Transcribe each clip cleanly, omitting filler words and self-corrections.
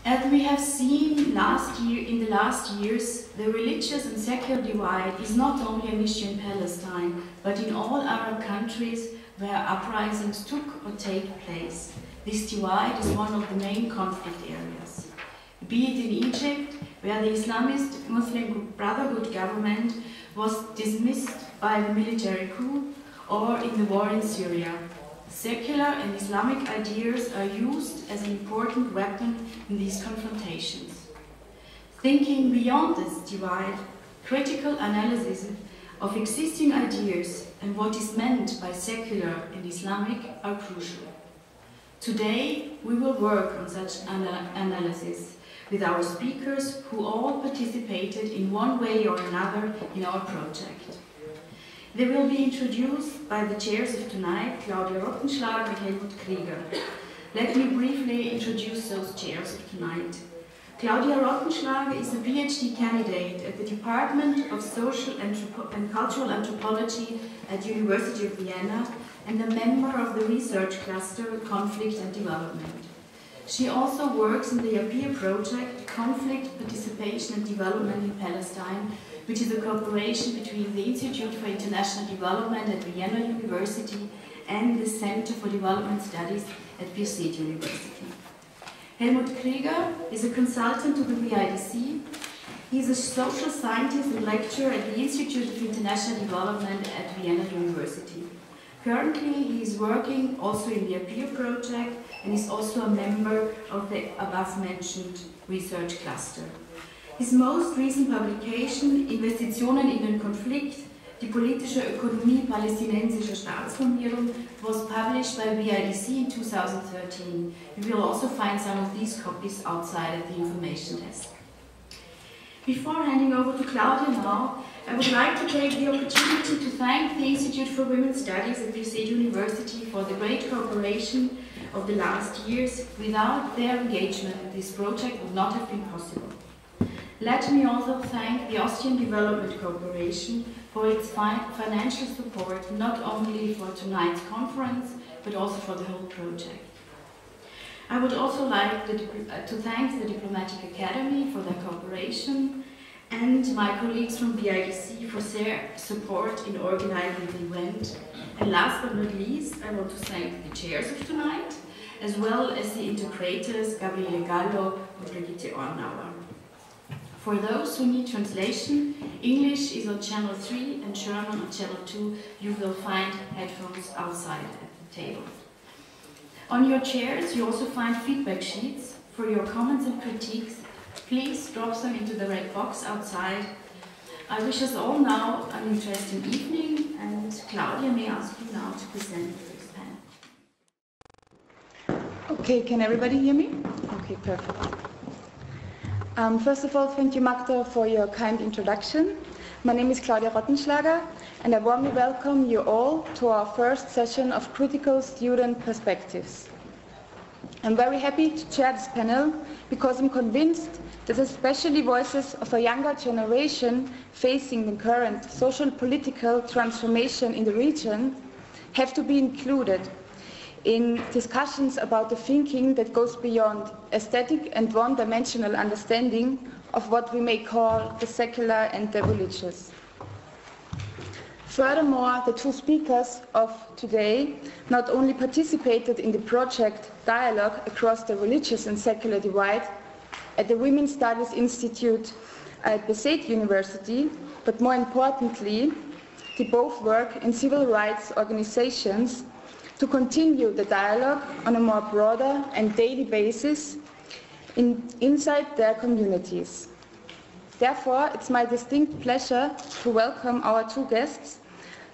As we have seen in the last years, the religious and secular divide is not only an issue in Palestine, but in all Arab countries where uprisings took or take place. This divide is one of the main conflict areas. Be it in Egypt, where the Islamist Muslim Brotherhood government was dismissed by the military coup, or in the war in Syria. Secular and Islamic ideas are used as an important weapon in these confrontations. Thinking beyond this divide, critical analysis of existing ideas and what is meant by secular and Islamic are crucial. Today, we will work on such analysis with our speakers who all participated in one way or another in our project. They will be introduced by the chairs of tonight, Klaudia Rottenschlager and Helmut. Let me briefly introduce those chairs of tonight. Klaudia Rottenschlager is a PhD candidate at the Department of Social and Cultural Anthropology at the University of Vienna and a member of the research cluster Conflict and Development. She also works in the European project Conflict, Participation and Development in Palestine, which is a cooperation between the Institute for International Development at Vienna University and the Center for Development Studies at Birzeit University. Helmut Krieger is a consultant to the VIDC. He is a social scientist and lecturer at the Institute of International Development at Vienna University. Currently, he is working also in the APIR project and is also a member of the above-mentioned research cluster. His most recent publication, Investitionen in den Konflikt, die politische Ökonomie palästinensischer Staatsformierung, was published by VIDC in 2013. You will also find some of these copies outside at the information desk. Before handing over to Klaudia now, I would like to take the opportunity to thank the Institute for Women's Studies at Birzeit University for the great cooperation of the last years. Without their engagement, this project would not have been possible. Let me also thank the Austrian Development Corporation for its financial support, not only for tonight's conference, but also for the whole project. I would also like to thank the Diplomatic Academy for their cooperation and my colleagues from VIDC for their support in organizing the event. And last but not least, I want to thank the chairs of tonight, as well as the integrators Gabriele Gallo and Brigitte Ornauer. For those who need translation, English is on channel 3 and German on channel 2. You will find headphones outside at the table. On your chairs, you also find feedback sheets. For your comments and critiques, please drop them into the red box outside. I wish us all now an interesting evening, and Klaudia, may I ask you now to present the first panel. Okay, can everybody hear me? Okay, perfect. First of all, thank you, Magda, for your kind introduction. My name is Klaudia Rottenschlager, and I warmly welcome you all to our first session of Critical Student Perspectives. I'm very happy to chair this panel because I'm convinced that especially voices of a younger generation facing the current social-political transformation in the region have to be included in discussions about the thinking that goes beyond aesthetic and one-dimensional understanding of what we may call the secular and the religious. Furthermore, the two speakers of today not only participated in the project Dialogue Across the Religious and Secular Divide at the Women's Studies Institute at Birzeit University, but more importantly, they both work in civil rights organizations to continue the dialogue on a more broader and daily basis inside their communities. Therefore, it's my distinct pleasure to welcome our two guests,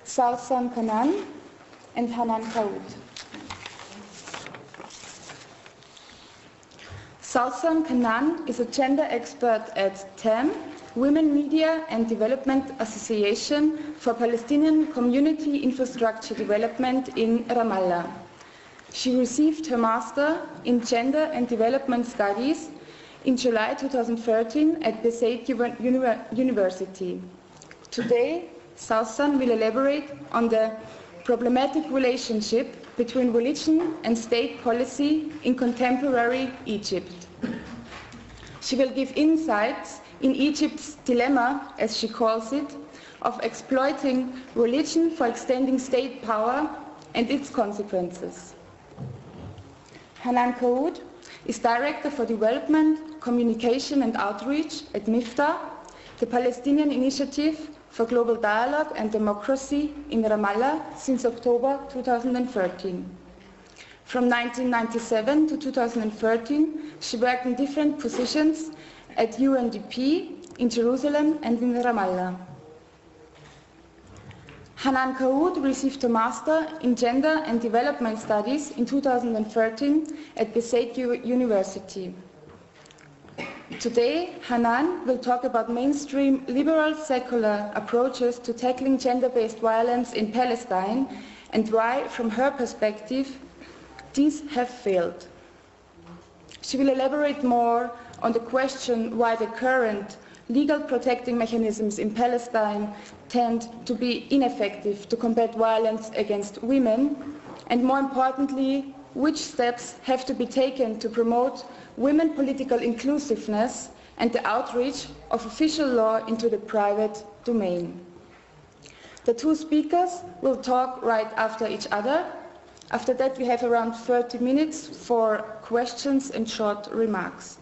Sawsan Kanan and Hanan Kaoud. Sawsan Kanan is a gender expert at TAM, Women Media and Development Association for Palestinian Community Infrastructure Development in Ramallah. She received her Master in Gender and Development Studies in July 2013 at Birzeit University. Today, Sawsan will elaborate on the problematic relationship between religion and state policy in contemporary Egypt. She will give insights in Egypt's dilemma, as she calls it, of exploiting religion for extending state power and its consequences. Hanan Kaoud is Director for Development, Communication and Outreach at MIFTA, the Palestinian Initiative for Global Dialogue and Democracy in Ramallah since October 2013. From 1997 to 2013, she worked in different positions at UNDP in Jerusalem and in Ramallah. Hanan Kaoud received a Master in Gender and Development Studies in 2013 at Birzeit University. Today, Hanan will talk about mainstream liberal secular approaches to tackling gender-based violence in Palestine and why, from her perspective, these have failed. She will elaborate more on the question why the current legal protecting mechanisms in Palestine tend to be ineffective to combat violence against women, and more importantly, which steps have to be taken to promote women political inclusiveness and the outreach of official law into the private domain. The two speakers will talk right after each other. After that, we have around 30 minutes for questions and short remarks.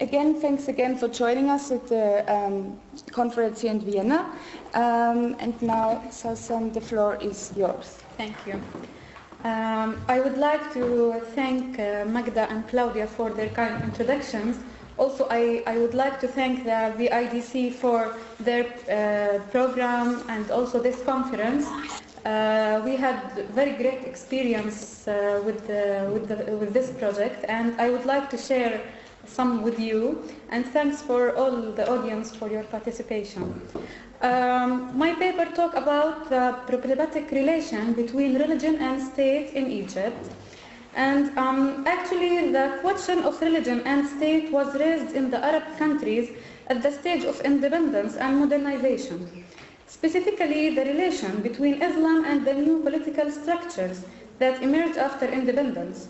Again, thanks again for joining us at the conference here in Vienna. And now, Sawsan, the floor is yours. Thank you. I would like to thank Magda and Klaudia for their kind introductions. Also, I would like to thank the VIDC for their program and also this conference. We had very great experience with this project, and I would like to share some with you, and thanks for all the audience for your participation. My paper talks about the problematic relation between religion and state in Egypt. And actually, the question of religion and state was raised in the Arab countries at the stage of independence and modernization. Specifically, the relation between Islam and the new political structures that emerged after independence.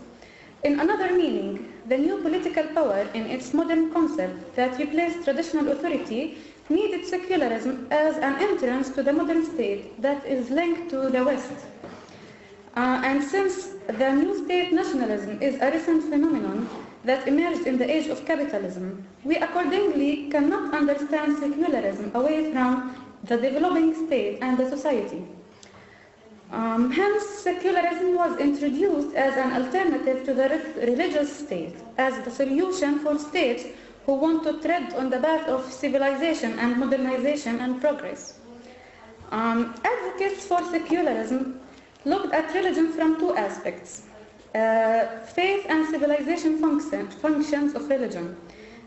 In another meaning, the new political power in its modern concept that replaced traditional authority needed secularism as an entrance to the modern state that is linked to the West. And since the new state nationalism is a recent phenomenon that emerged in the age of capitalism, we accordingly cannot understand secularism away from the developing state and the society. Hence, secularism was introduced as an alternative to the religious state, as the solution for states who want to tread on the path of civilization and modernization and progress. Advocates for secularism looked at religion from two aspects: faith and civilization functions of religion.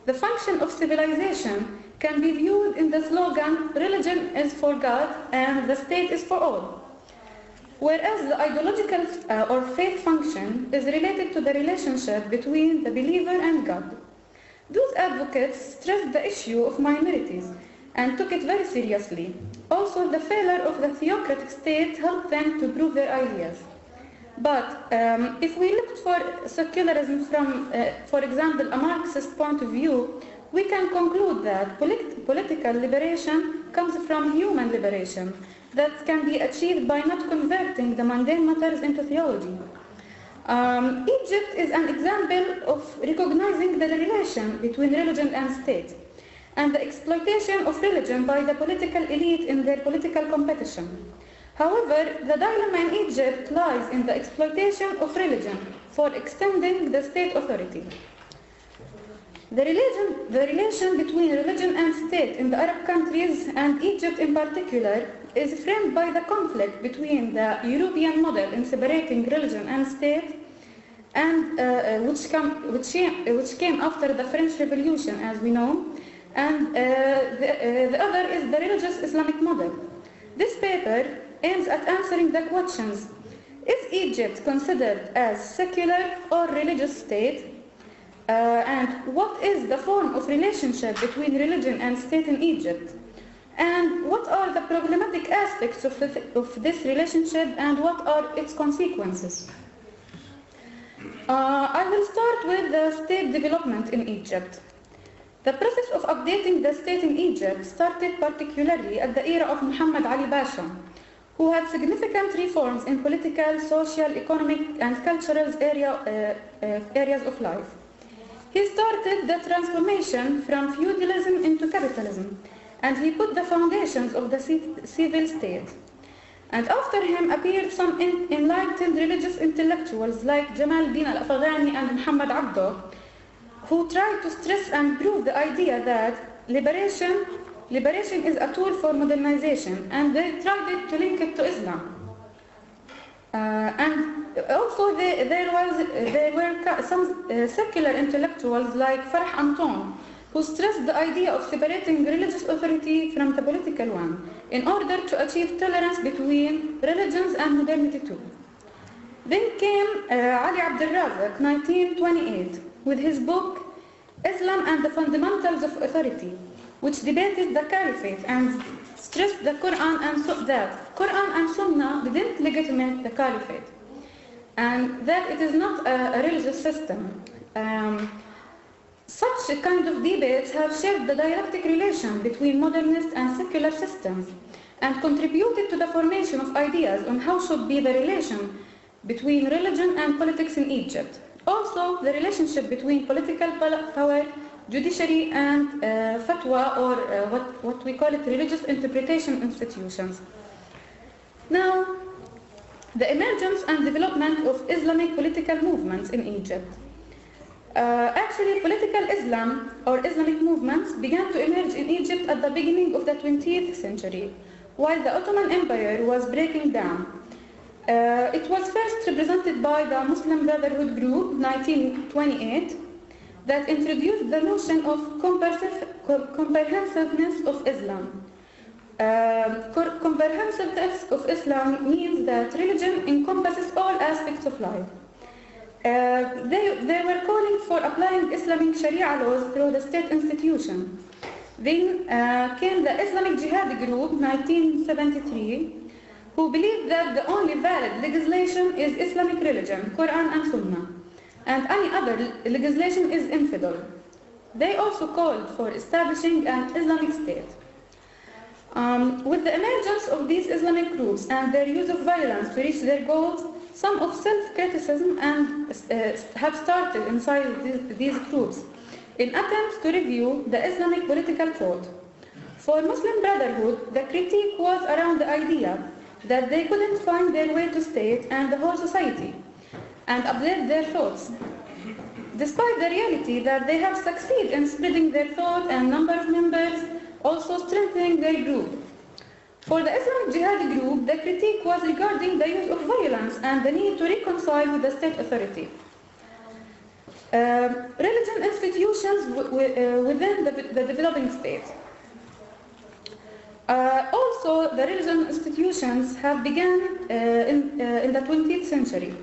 The function of civilization can be viewed in the slogan, "Religion is for God and the state is for all." Whereas the ideological or faith function is related to the relationship between the believer and God. Those advocates stressed the issue of minorities and took it very seriously. Also, the failure of the theocratic state helped them to prove their ideas. But if we looked for secularism from, for example, a Marxist point of view, we can conclude that political liberation comes from human liberation that can be achieved by not converting the mundane matters into theology. Egypt is an example of recognizing the relation between religion and state, and the exploitation of religion by the political elite in their political competition. However, the dilemma in Egypt lies in the exploitation of religion for extending the state authority. The relation between religion and state in the Arab countries and Egypt in particular is framed by the conflict between the European model in separating religion and state, and which came after the French Revolution, as we know, and the other is the religious Islamic model. This paper aims at answering the questions: is Egypt considered as secular or religious state? And what is the form of relationship between religion and state in Egypt? And what are the problematic aspects of this relationship, and what are its consequences? I will start with the state development in Egypt. The process of updating the state in Egypt started particularly at the era of Muhammad Ali Pasha, who had significant reforms in political, social, economic, and cultural areas of life. He started the transformation from feudalism into capitalism, and he put the foundations of the civil state. And after him appeared some enlightened religious intellectuals like Jamal Din al-Afghani and Muhammad Abdo, who tried to stress and prove the idea that liberation is a tool for modernization, and they tried to link it to Islam. And also there were some secular intellectuals like Farah Anton, who stressed the idea of separating religious authority from the political one in order to achieve tolerance between religions and modernity too. Then came Ali Abdel Razak, 1928, with his book Islam and the Fundamentals of Authority, which debated the caliphate and stressed the Quran and Sunnah didn't legitimate the caliphate, and that it is not a religious system. Such kind of debates have shaped the dialectic relation between modernist and secular systems and contributed to the formation of ideas on how should be the relation between religion and politics in Egypt. Also, the relationship between political power, judiciary, and fatwa, or what we call it, religious interpretation institutions. Now, the emergence and development of Islamic political movements in Egypt. Actually, political Islam or Islamic movements began to emerge in Egypt at the beginning of the 20th century, while the Ottoman Empire was breaking down. It was first represented by the Muslim Brotherhood Group, 1928, that introduced the notion of comprehensiveness of Islam. Comprehensiveness of Islam means that religion encompasses all aspects of life. They were calling for applying Islamic Sharia laws through the state institution. Then came the Islamic Jihad Group, 1973, who believed that the only valid legislation is Islamic religion, Quran and Sunnah, and any other legislation is infidel. They also called for establishing an Islamic state. With the emergence of these Islamic groups and their use of violence to reach their goals, some of self-criticism have started inside these groups in attempts to review the Islamic political thought. For Muslim Brotherhood, the critique was around the idea that they couldn't find their way to state and the whole society and update their thoughts, despite the reality that they have succeeded in spreading their thought and number of members, also strengthening their group. For the Islamic Jihad group, the critique was regarding the use of violence and the need to reconcile with the state authority. Religion institutions within the developing state. Also, the religion institutions have begun in the 20th century.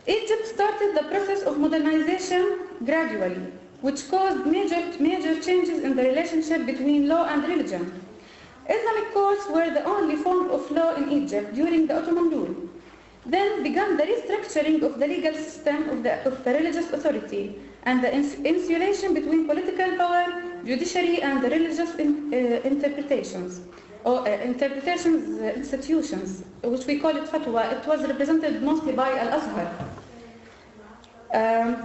Egypt started the process of modernization gradually, which caused major changes in the relationship between law and religion. Islamic courts were the only form of law in Egypt during the Ottoman rule. Then began the restructuring of the legal system of the religious authority and the insulation between political power, judiciary, and the religious interpretations institutions, which we call it fatwa. It was represented mostly by Al-Azhar.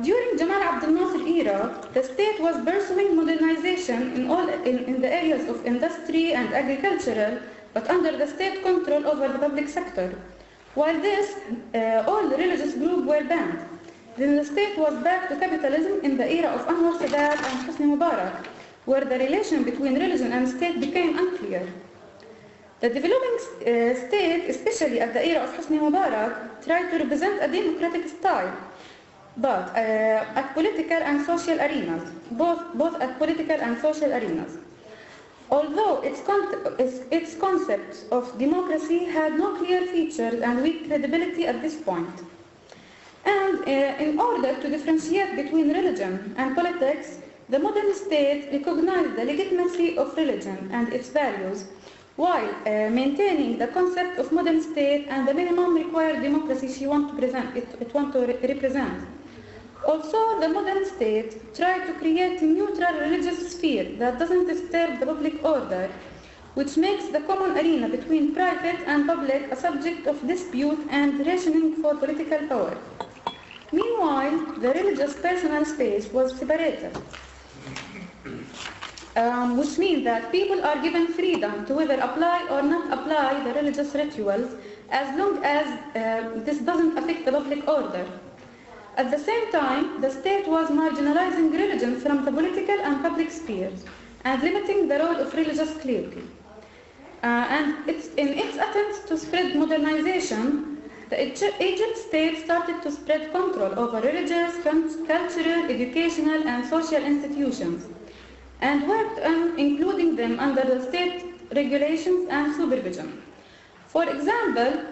During Jamal Abdel Nasser era, the state was pursuing modernization in the areas of industry and agricultural, but under the state control over the public sector. While this, all the religious groups were banned. Then the state was back to capitalism in the era of Anwar Sadat and Hosni Mubarak, where the relation between religion and state became unclear. The developing state, especially at the era of Hosni Mubarak, tried to represent a democratic style, but at political and social arenas, both at political and social arenas. Although its concept of democracy had no clear features and weak credibility at this point. And in order to differentiate between religion and politics, the modern state recognized the legitimacy of religion and its values, while maintaining the concept of modern state and the minimum required democracy it want to represent. Also, the modern state tried to create a neutral religious sphere that doesn't disturb the public order, which makes the common arena between private and public a subject of dispute and rationing for political power. Meanwhile, the religious personal space was separated, which means that people are given freedom to whether apply or not apply the religious rituals as long as this doesn't affect the public order. At the same time, the state was marginalizing religion from the political and public spheres and limiting the role of religious clergy. In its attempts to spread modernization, the Egypt state started to spread control over religious, cultural, educational, and social institutions, and worked on including them under the state regulations and supervision. For example,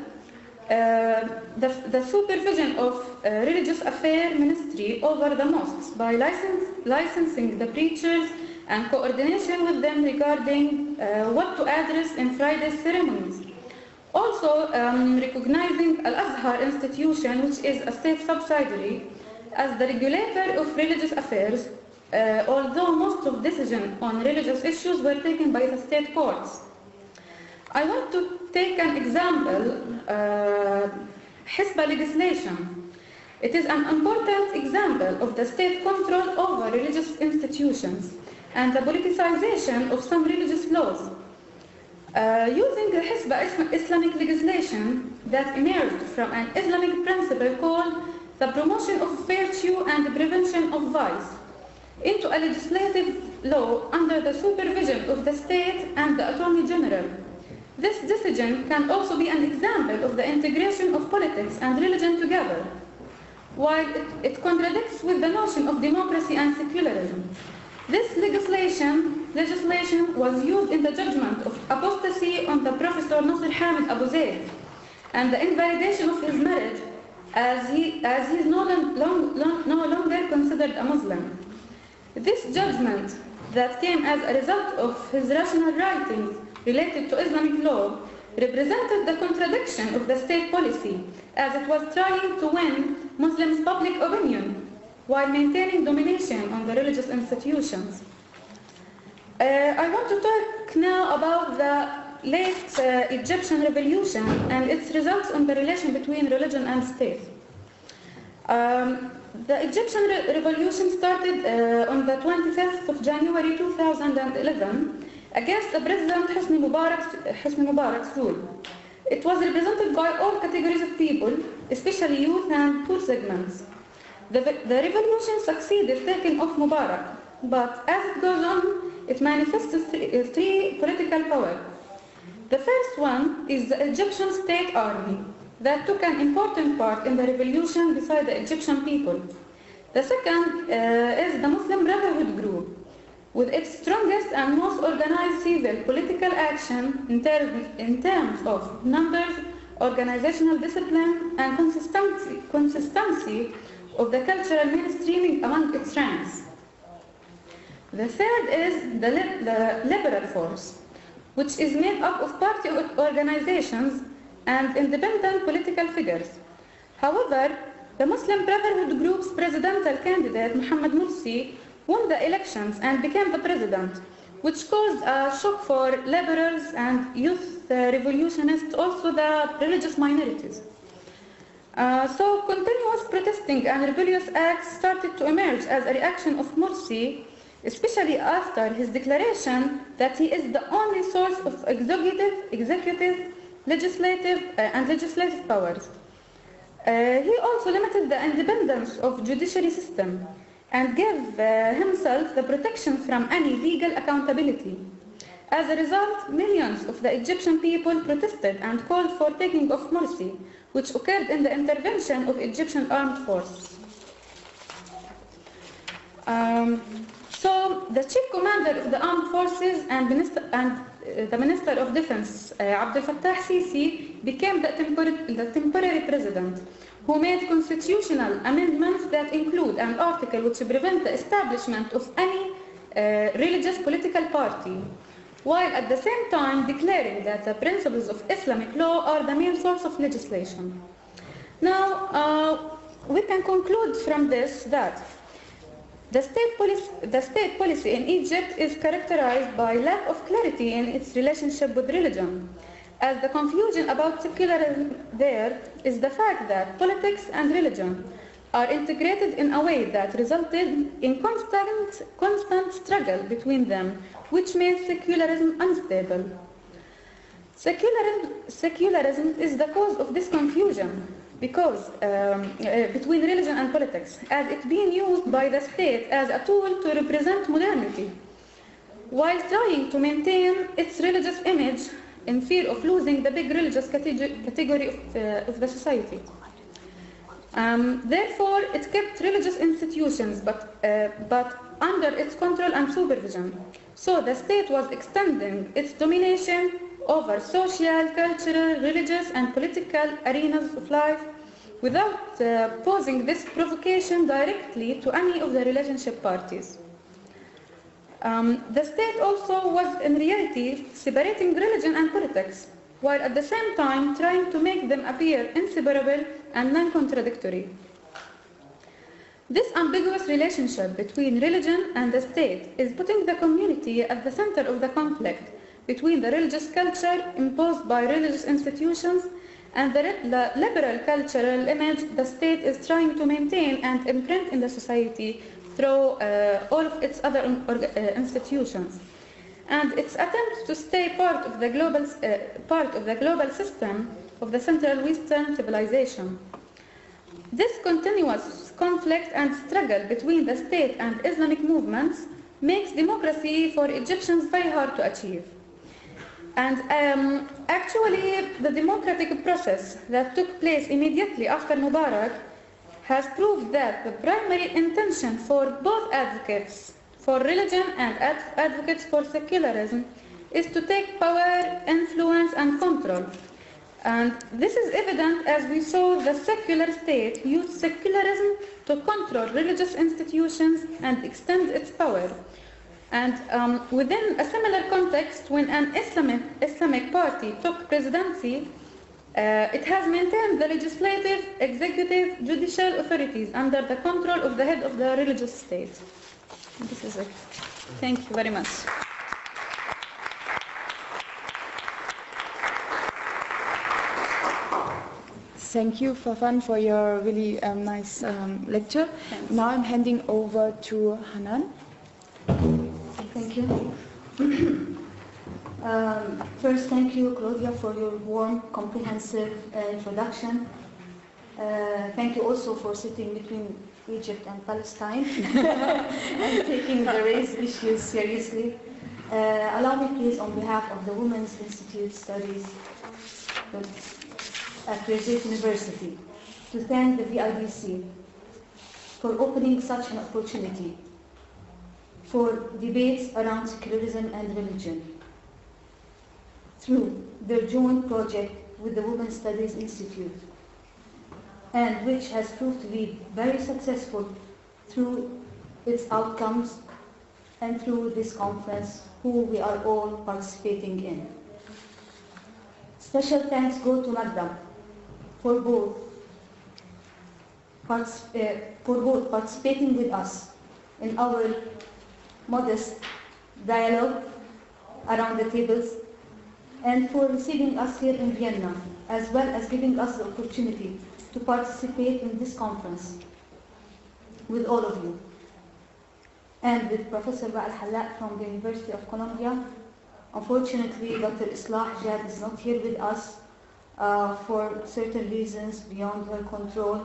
the supervision of religious affairs ministry over the mosques by licensing the preachers and coordination with them regarding what to address in Friday's ceremonies. Also, recognizing Al-Azhar institution, which is a state subsidiary, as the regulator of religious affairs, although most of decisions on religious issues were taken by the state courts. I want to take an example, Hisba legislation. It is an important example of the state control over religious institutions and the politicization of some religious laws. Using the Hisba Islamic legislation that emerged from an Islamic principle called the promotion of virtue and the prevention of vice into a legislative law under the supervision of the state and the Attorney General. This decision can also be an example of the integration of politics and religion together, while it contradicts with the notion of democracy and secularism. This legislation was used in the judgment of apostasy on the Professor Nasser Hamid Abu Zaid and the invalidation of his marriage as he is no longer considered a Muslim. This judgment that came as a result of his rational writings related to Islamic law represented the contradiction of the state policy as it was trying to win Muslims' public opinion while maintaining domination on the religious institutions. I want to talk now about the late Egyptian revolution and its results on the relation between religion and state. The Egyptian revolution started on the 25th of January 2011 against the President Hosni Mubarak's rule. It was represented by all categories of people, especially youth and poor segments. The revolution succeeded taking off Mubarak, but as it goes on, it manifests three political powers. The first one is the Egyptian state army that took an important part in the revolution beside the Egyptian people. The second is the Muslim Brotherhood group, with its strongest and most organized civil political action in terms of numbers, organizational discipline, and consistency of the cultural mainstreaming among its ranks. The third is the liberal force, which is made up of party organizations and independent political figures. However, the Muslim Brotherhood group's presidential candidate, Mohammed Morsi, won the elections and became the president, which caused a shock for liberals and youth revolutionists, also the religious minorities. So continuous protesting and rebellious acts started to emerge as a reaction of Morsi, especially after his declaration that he is the only source of executive, legislative, and legislative powers. He also limited the independence of judiciary system and gave himself the protection from any legal accountability. As a result, millions of the Egyptian people protested and called for taking off Morsi, which occurred in the intervention of Egyptian armed forces. So the chief commander of the armed forces and the Minister of Defense, Abdel Fattah Sisi, became the temporary president, who made constitutional amendments that include an article which prevents the establishment of any religious political party, while at the same time declaring that the principles of Islamic law are the main source of legislation. Now, we can conclude from this that the state policy in Egypt is characterized by lack of clarity in its relationship with religion, as the confusion about secularism there is the fact that politics and religion are integrated in a way that resulted in constant struggle between them, which made secularism unstable. Secularism is the cause of this confusion because between religion and politics, as it's being used by the state as a tool to represent modernity, while trying to maintain its religious image in fear of losing the big religious category of the society. Therefore, it kept religious institutions, but under its control and supervision. So the state was extending its domination over social, cultural, religious, and political arenas of life without posing this provocation directly to any of the relationship parties. The state also was in reality separating religion and politics, while at the same time trying to make them appear inseparable and non-contradictory. This ambiguous relationship between religion and the state is putting the community at the center of the conflict between the religious culture imposed by religious institutions and the liberal cultural image the state is trying to maintain and imprint in the society through all of its other institutions. And its attempts to stay part of the global system of the Central Western civilization. This continuous conflict and struggle between the state and Islamic movements makes democracy for Egyptians very hard to achieve. And actually, the democratic process that took place immediately after Mubarak has proved that the primary intention for both advocates for religion and advocates for secularism is to take power, influence, and control. And this is evident as we saw the secular state use secularism to control religious institutions and extend its power. And within a similar context, when an Islamic party took presidency, it has maintained the legislative, executive, judicial authorities under the control of the head of the religious state. This is it. Thank you very much. Thank you, Fafan, for your really nice lecture. Thanks. Now I'm handing over to Hanan. Thank you. First, thank you, Klaudia, for your warm, comprehensive introduction. Thank you also for sitting between Egypt and Palestine and taking the race issues seriously. Allow me, please, on behalf of the Women's Institute Studies at Birzeit University, to thank the VIDC for opening such an opportunity for debates around secularism and religion through their joint project with the Women's Studies Institute, and which has proved to be very successful through its outcomes and through this conference, who we are all participating in. Special thanks go to Magda for both participating with us in our modest dialogue around the tables, and for receiving us here in Vienna, as well as giving us the opportunity to participate in this conference with all of you. And with Professor Al-Halak from the University of Columbia. Unfortunately, Dr. Islah Jad is not here with us for certain reasons beyond her control.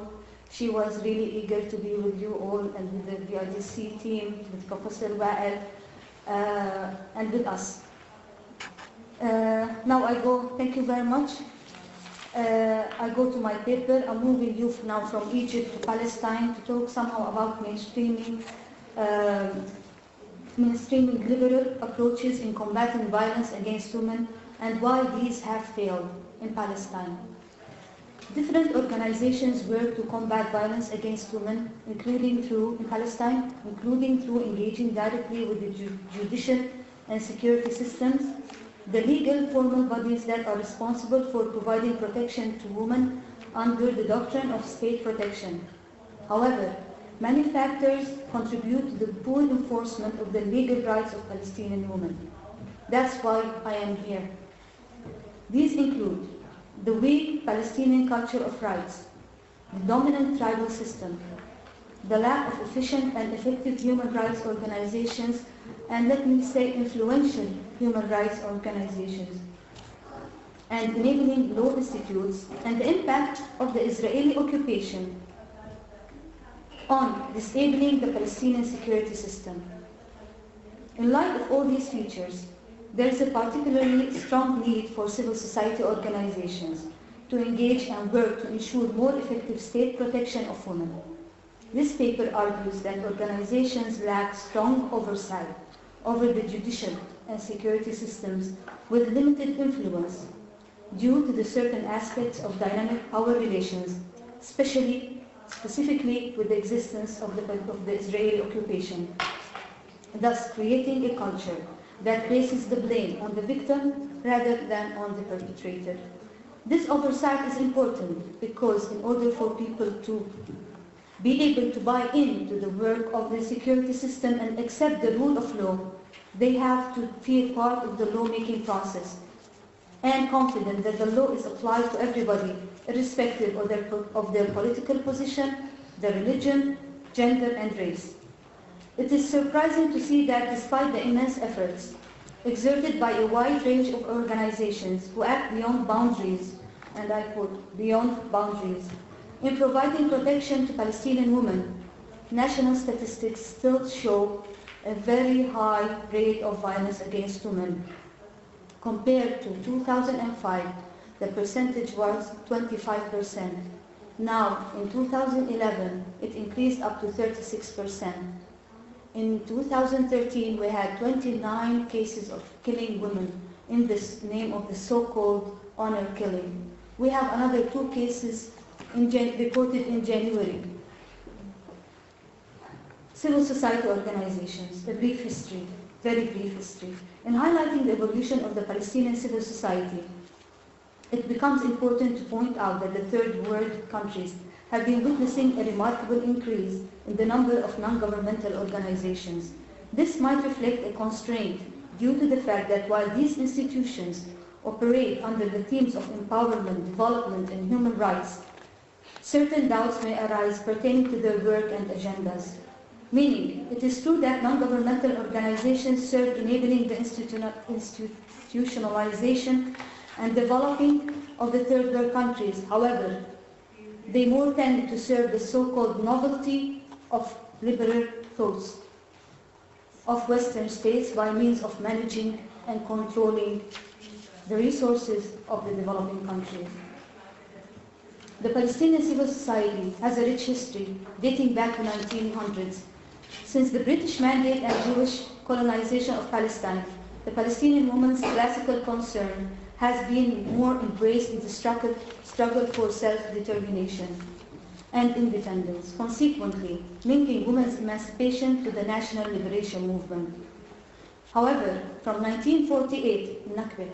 She was really eager to be with you all and with the VIDC team, with Professor Wa'el, and with us. Now I go, thank you very much. I go to my paper. I'm moving you now from Egypt to Palestine to talk somehow about mainstreaming liberal approaches in combating violence against women and why these have failed in Palestine. Different organizations work to combat violence against women, including through engaging directly with the judicial and security systems, the legal formal bodies that are responsible for providing protection to women under the doctrine of state protection, However, many factors contribute to the poor enforcement of the legal rights of Palestinian women. That's why I am here. These include the weak Palestinian culture of rights, the dominant tribal system, the lack of efficient and effective human rights organizations, and let me say influential human rights organizations, and enabling law institutes, and the impact of the Israeli occupation on disabling the Palestinian security system. In light of all these features, there is a particularly strong need for civil society organizations to engage and work to ensure more effective state protection of women. This paper argues that organizations lack strong oversight over the judicial and security systems with limited influence due to the certain aspects of dynamic power relations, specifically with the existence of the Israeli occupation, thus creating a culture that places the blame on the victim rather than on the perpetrator. This oversight is important because in order for people to be able to buy into the work of the security system and accept the rule of law, they have to feel part of the lawmaking process and confident that the law is applied to everybody, irrespective of their political position, their religion, gender, and race. It is surprising to see that despite the immense efforts exerted by a wide range of organizations who act beyond boundaries, and I quote, beyond boundaries, in providing protection to Palestinian women, national statistics still show a very high rate of violence against women. Compared to 2005, the percentage was 25%. Now, in 2011, it increased up to 36%. In 2013, we had 29 cases of killing women in the name of the so-called honor killing. We have another 2 cases reported in January. Civil society organizations, a brief history, very brief history. In highlighting the evolution of the Palestinian civil society, it becomes important to point out that the third world countries have been witnessing a remarkable increase in the number of non-governmental organizations. This might reflect a constraint due to the fact that while these institutions operate under the themes of empowerment, development, and human rights, certain doubts may arise pertaining to their work and agendas. Meaning, it is true that non-governmental organizations serve enabling the institutionalization and developing of the third world countries. However, they more tend to serve the so-called novelty of liberal thoughts of Western states by means of managing and controlling the resources of the developing countries. The Palestinian civil society has a rich history dating back to the 1900s. Since the British mandate and Jewish colonization of Palestine, the Palestinian woman's classical concern has been more embraced in the struggle for self-determination and independence, consequently linking women's emancipation to the national liberation movement. However, from 1948, Nakba,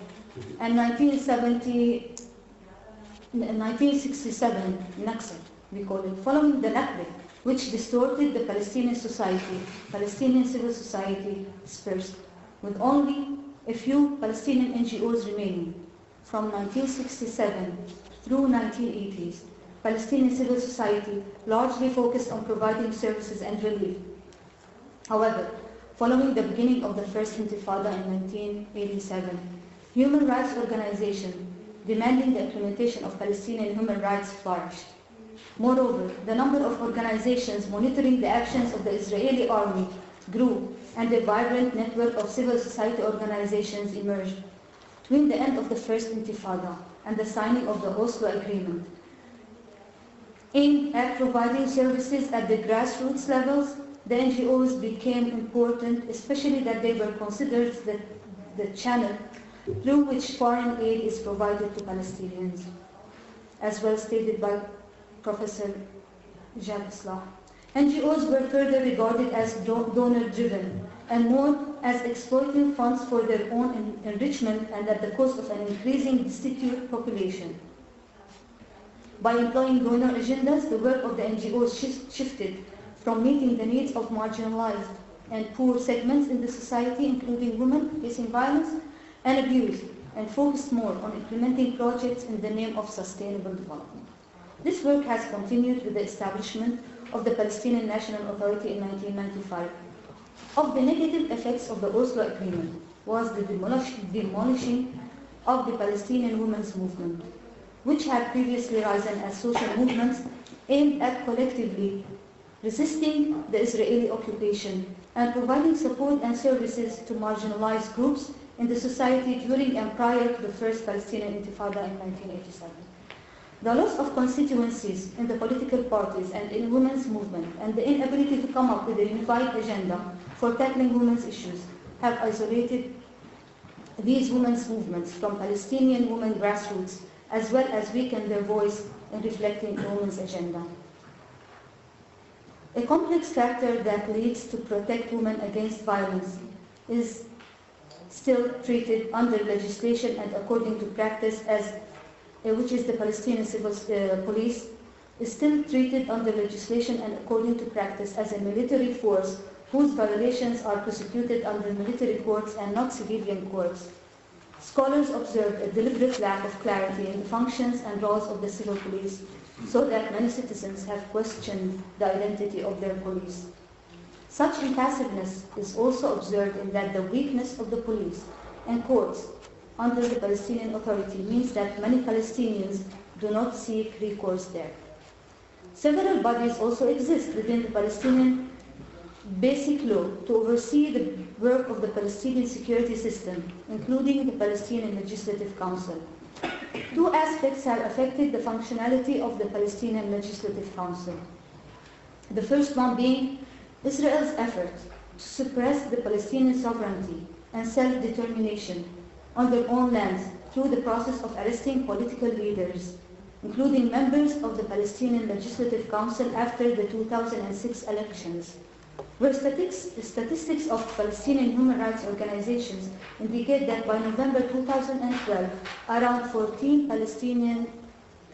and 1967, Naksa, we call it, following the Nakba, which distorted the Palestinian society, Palestinian civil society dispersed, with only a few Palestinian NGOs remaining. From 1967 through 1980s, Palestinian civil society largely focused on providing services and relief. However, following the beginning of the First Intifada in 1987, human rights organizations demanding the implementation of Palestinian human rights flourished. Moreover, the number of organizations monitoring the actions of the Israeli army grew, and a vibrant network of civil society organizations emerged. Between the end of the First Intifada and the signing of the Oslo Agreement, aimed at providing services at the grassroots levels, the NGOs became important, especially that they were considered the channel through which foreign aid is provided to Palestinians, as well stated by Professor Jad Islah. NGOs were further regarded as donor-driven and more as exploiting funds for their own enrichment and at the cost of an increasing destitute population. By employing donor agendas, the work of the NGOs shifted from meeting the needs of marginalized and poor segments in the society, including women facing violence and abuse, and focused more on implementing projects in the name of sustainable development. This work has continued with the establishment of the Palestinian National Authority in 1995. Of the negative effects of the Oslo Agreement was the demolishing of the Palestinian women's movement, which had previously risen as social movements aimed at collectively resisting the Israeli occupation and providing support and services to marginalized groups in the society during and prior to the First Palestinian Intifada in 1987. The loss of constituencies in the political parties and in women's movement and the inability to come up with a unified agenda for tackling women's issues have isolated these women's movements from Palestinian women grassroots, as well as weakened their voice in reflecting the women's agenda. A complex factor that leads to protect women against violence is still treated under legislation and according to practice as, which is the Palestinian Civil Police, is still treated under legislation and according to practice as a military force whose violations are prosecuted under military courts and not civilian courts. Scholars observed a deliberate lack of clarity in the functions and roles of the civil police, so that many citizens have questioned the identity of their police. Such impassiveness is also observed in that the weakness of the police and courts under the Palestinian Authority means that many Palestinians do not seek recourse there. Several bodies also exist within the Palestinian basic law to oversee the work of the Palestinian security system, including the Palestinian Legislative Council. Two aspects have affected the functionality of the Palestinian Legislative Council. The first one being Israel's effort to suppress the Palestinian sovereignty and self-determination on their own lands through the process of arresting political leaders, including members of the Palestinian Legislative Council after the 2006 elections, where statistics of Palestinian human rights organizations indicate that by November 2012, around 14 Palestinian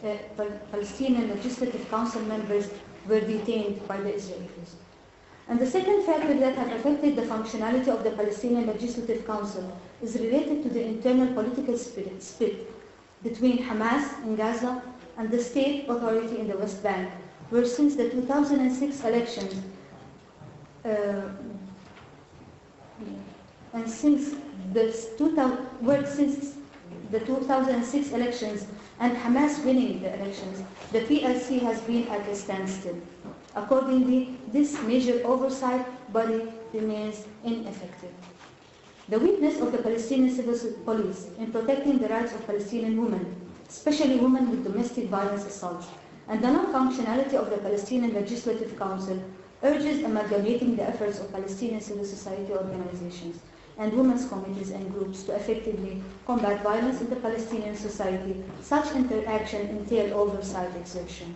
Legislative Council members were detained by the Israelis. And the second factor that has affected the functionality of the Palestinian Legislative Council is related to the internal political split between Hamas in Gaza and the state authority in the West Bank, where since the 2006 elections, since the 2006 elections and Hamas winning the elections, the PLC has been at a standstill. Accordingly, this major oversight body remains ineffective. The weakness of the Palestinian Civil Police in protecting the rights of Palestinian women, especially women with domestic violence assaults, and the non-functionality of the Palestinian Legislative Council urges amalgamating the efforts of Palestinian civil society organizations and women's committees and groups to effectively combat violence in the Palestinian society. Such interaction entail oversight exertion.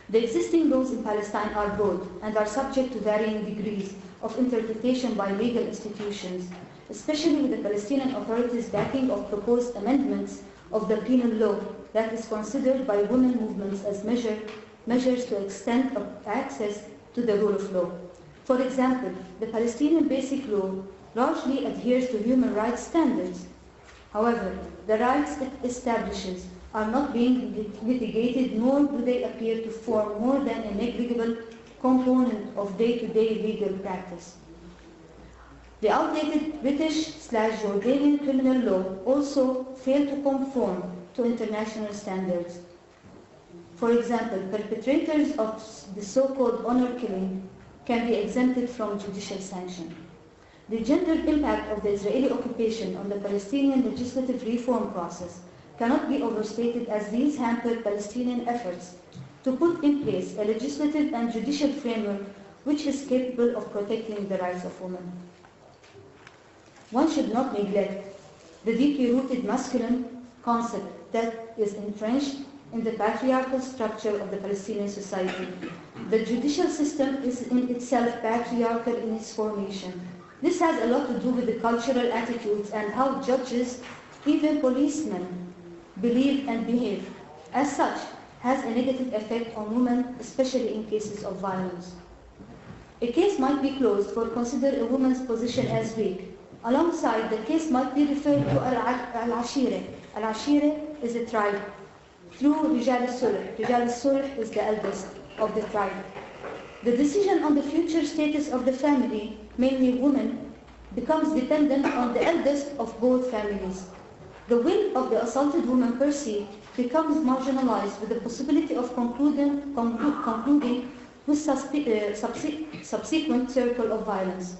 The existing laws in Palestine are broad and are subject to varying degrees of interpretation by legal institutions, especially with the Palestinian Authority's backing of proposed amendments of the penal law that is considered by women movements as measures to extend access to the rule of law. For example, the Palestinian Basic Law largely adheres to human rights standards. However, the rights it establishes are not being litigated, nor do they appear to form more than a negligible component of day-to-day legal practice. The outdated British/Jordanian criminal law also failed to conform to international standards. For example, perpetrators of the so-called honor killing can be exempted from judicial sanction. The gendered impact of the Israeli occupation on the Palestinian legislative reform process cannot be overstated, as these hamper Palestinian efforts to put in place a legislative and judicial framework which is capable of protecting the rights of women. One should not neglect the deeply rooted masculine concept that is entrenched in the patriarchal structure of the Palestinian society. The judicial system is in itself patriarchal in its formation. This has a lot to do with the cultural attitudes and how judges, even policemen, believe and behave. as such, has a negative effect on women, especially in cases of violence. A case might be closed for consider a woman's position as weak. Alongside, the case might be referred to al-ashira. Al-ashira is a tribe. Through Rijal al-Sulh. Rijal al-Sulh is the eldest of the tribe. The decision on the future status of the family, mainly women, becomes dependent on the eldest of both families. The will of the assaulted woman per se becomes marginalized with the possibility of concluding with subsequent circle of violence.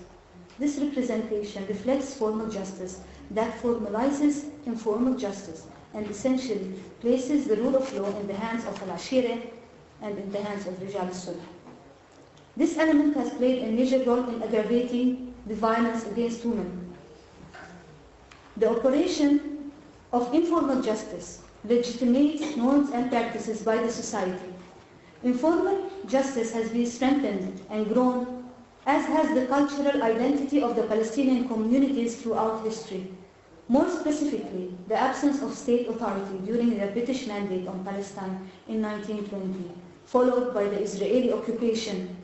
This representation reflects formal justice that formalizes informal justice and essentially places the rule of law in the hands of al-ashira and in the hands of Rijal al-Sulh. This element has played a major role in aggravating the violence against women. The operation of informal justice legitimates norms and practices by the society. Informal justice has been strengthened and grown, as has the cultural identity of the Palestinian communities throughout history. More specifically, the absence of state authority during the British mandate on Palestine in 1920, followed by the Israeli occupation,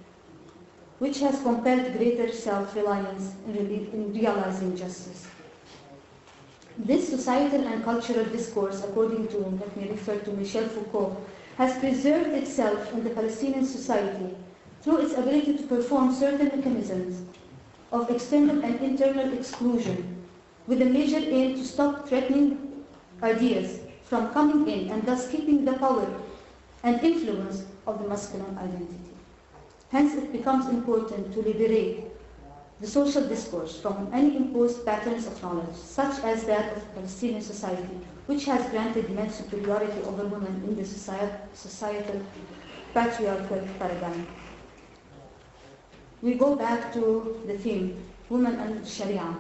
which has compelled greater self-reliance in realizing justice. This societal and cultural discourse, according to, let me refer to Michel Foucault, has preserved itself in the Palestinian society through its ability to perform certain mechanisms of external and internal exclusion, with a major aim to stop threatening ideas from coming in and thus keeping the power and influence of the masculine identity. Hence, it becomes important to liberate the social discourse from any imposed patterns of knowledge, such as that of the Palestinian society, which has granted men's superiority over women in the societal patriarchal paradigm. We go back to the theme, women and Sharia.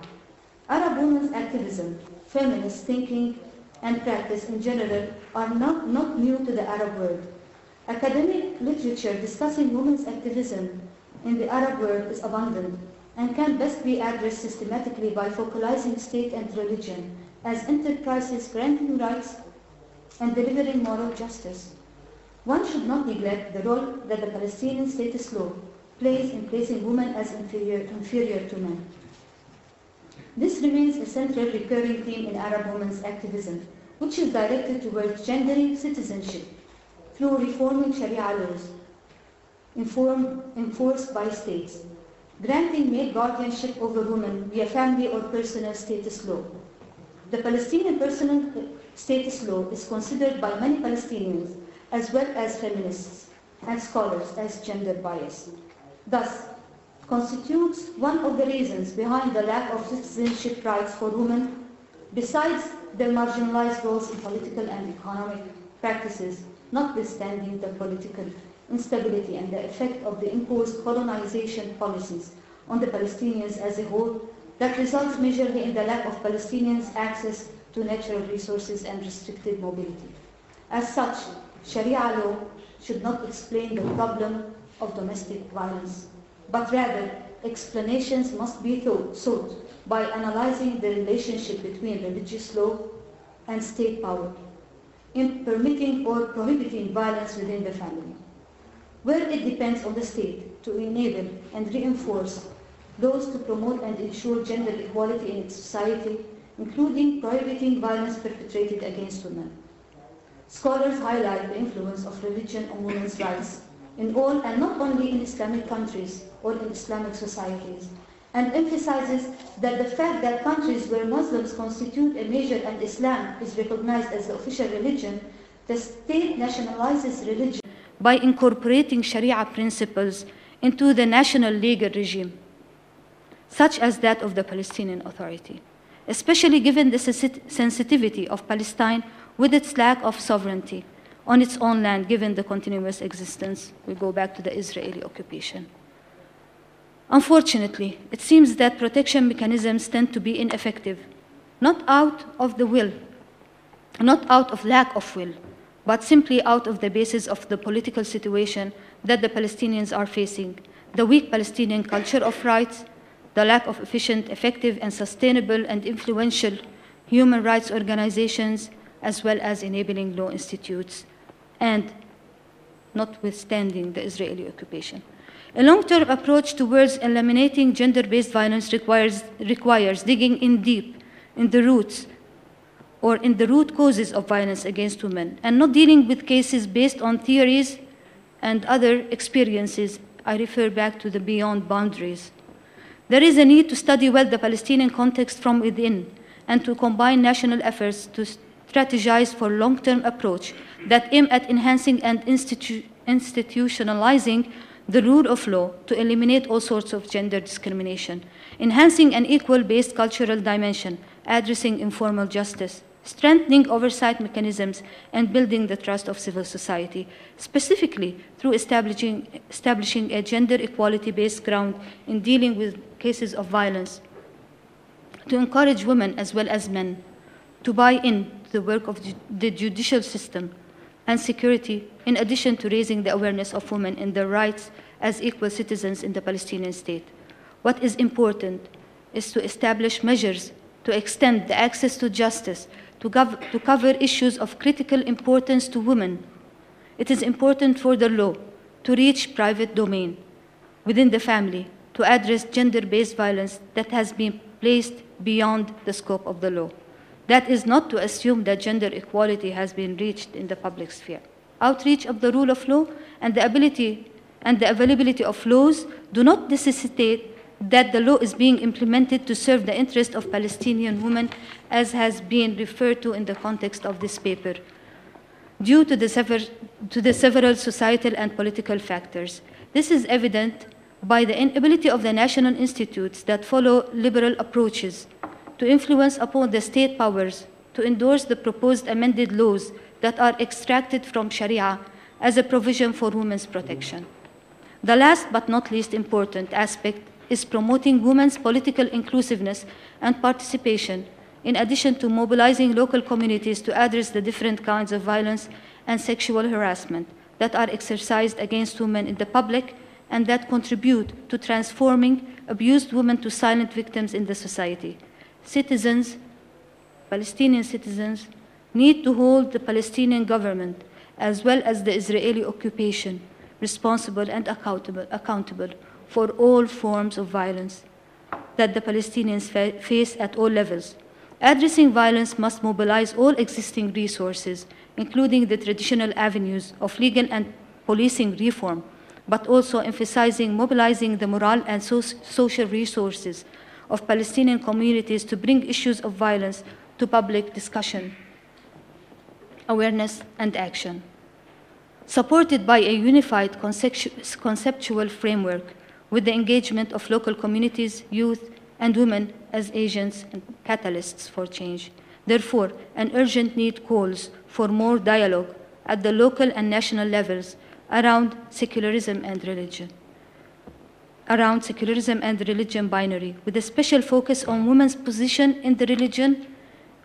Arab women's activism, feminist thinking, and practice in general are not new to the Arab world. Academic literature discussing women's activism in the Arab world is abundant and can best be addressed systematically by focalizing state and religion as enterprises granting rights and delivering moral justice. One should not neglect the role that the Palestinian status law plays in placing women as inferior to men. This remains a central recurring theme in Arab women's activism, which is directed towards gendering citizenship through reforming Sharia laws enforced by states, granting male guardianship over women via family or personal status law. The Palestinian personal status law is considered by many Palestinians, as well as feminists and scholars, as gender biased. Thus, constitutes one of the reasons behind the lack of citizenship rights for women, besides their marginalized roles in political and economic practices, notwithstanding the political instability and the effect of the imposed colonization policies on the Palestinians as a whole, that results majorly in the lack of Palestinians' access to natural resources and restricted mobility. As such, Sharia law should not explain the problem of domestic violence, but rather explanations must be sought by analyzing the relationship between religious law and state power in permitting or prohibiting violence within the family, where it depends on the state to enable and reinforce laws to promote and ensure gender equality in its society, including prohibiting violence perpetrated against women. Scholars highlight the influence of religion on women's rights in all and not only in Islamic countries or in Islamic societies, and emphasizes that the fact that countries where Muslims constitute a major and Islam is recognized as the official religion, the state nationalizes religion by incorporating Sharia principles into the national legal regime, such as that of the Palestinian Authority, especially given the sensitivity of Palestine with its lack of sovereignty on its own land given the continuous existence. We go back to the Israeli occupation. Unfortunately, it seems that protection mechanisms tend to be ineffective, not out of the will, not out of lack of will, but simply out of the basis of the political situation that the Palestinians are facing, the weak Palestinian culture of rights, the lack of efficient, effective, and sustainable and influential human rights organizations, as well as enabling law institutes and notwithstanding the Israeli occupation. A long-term approach towards eliminating gender-based violence requires digging in deep in the roots or in the root causes of violence against women, and not dealing with cases based on theories and other experiences. I refer back to the beyond boundaries. There is a need to study well the Palestinian context from within and to combine national efforts to strategize for long-term approach that aim at enhancing and institutionalizing the rule of law to eliminate all sorts of gender discrimination, enhancing an equal-based cultural dimension, addressing informal justice, strengthening oversight mechanisms, and building the trust of civil society, specifically through establishing a gender equality-based ground in dealing with cases of violence, to encourage women as well as men to buy in to the work of the judicial system and security, in addition to raising the awareness of women in their rights as equal citizens in the Palestinian state. What is important is to establish measures to extend the access to justice, to cover issues of critical importance to women. It is important for the law to reach private domain within the family, to address gender-based violence that has been placed beyond the scope of the law. That is not to assume that gender equality has been reached in the public sphere. Outreach of the rule of law and the ability and the availability of laws do not necessitate that the law is being implemented to serve the interest of Palestinian women, as has been referred to in the context of this paper, due to the several societal and political factors. This is evident by the inability of the national institutes that follow liberal approaches to influence upon the state powers to endorse the proposed amended laws that are extracted from Sharia as a provision for women's protection. The last but not least important aspect is promoting women's political inclusiveness and participation, in addition to mobilizing local communities to address the different kinds of violence and sexual harassment that are exercised against women in the public and that contribute to transforming abused women to silent victims in the society. Citizens, Palestinian citizens, need to hold the Palestinian government as well as the Israeli occupation responsible and accountable for all forms of violence that the Palestinians face at all levels. Addressing violence must mobilize all existing resources, including the traditional avenues of legal and policing reform, but also emphasizing mobilizing the moral and social resources of Palestinian communities to bring issues of violence to public discussion, awareness, and action. Supported by a unified conceptual framework with the engagement of local communities, youth, and women as agents and catalysts for change. Therefore, an urgent need calls for more dialogue at the local and national levels around secularism and religion. Around secularism and religion binary, with a special focus on women's position in the religion,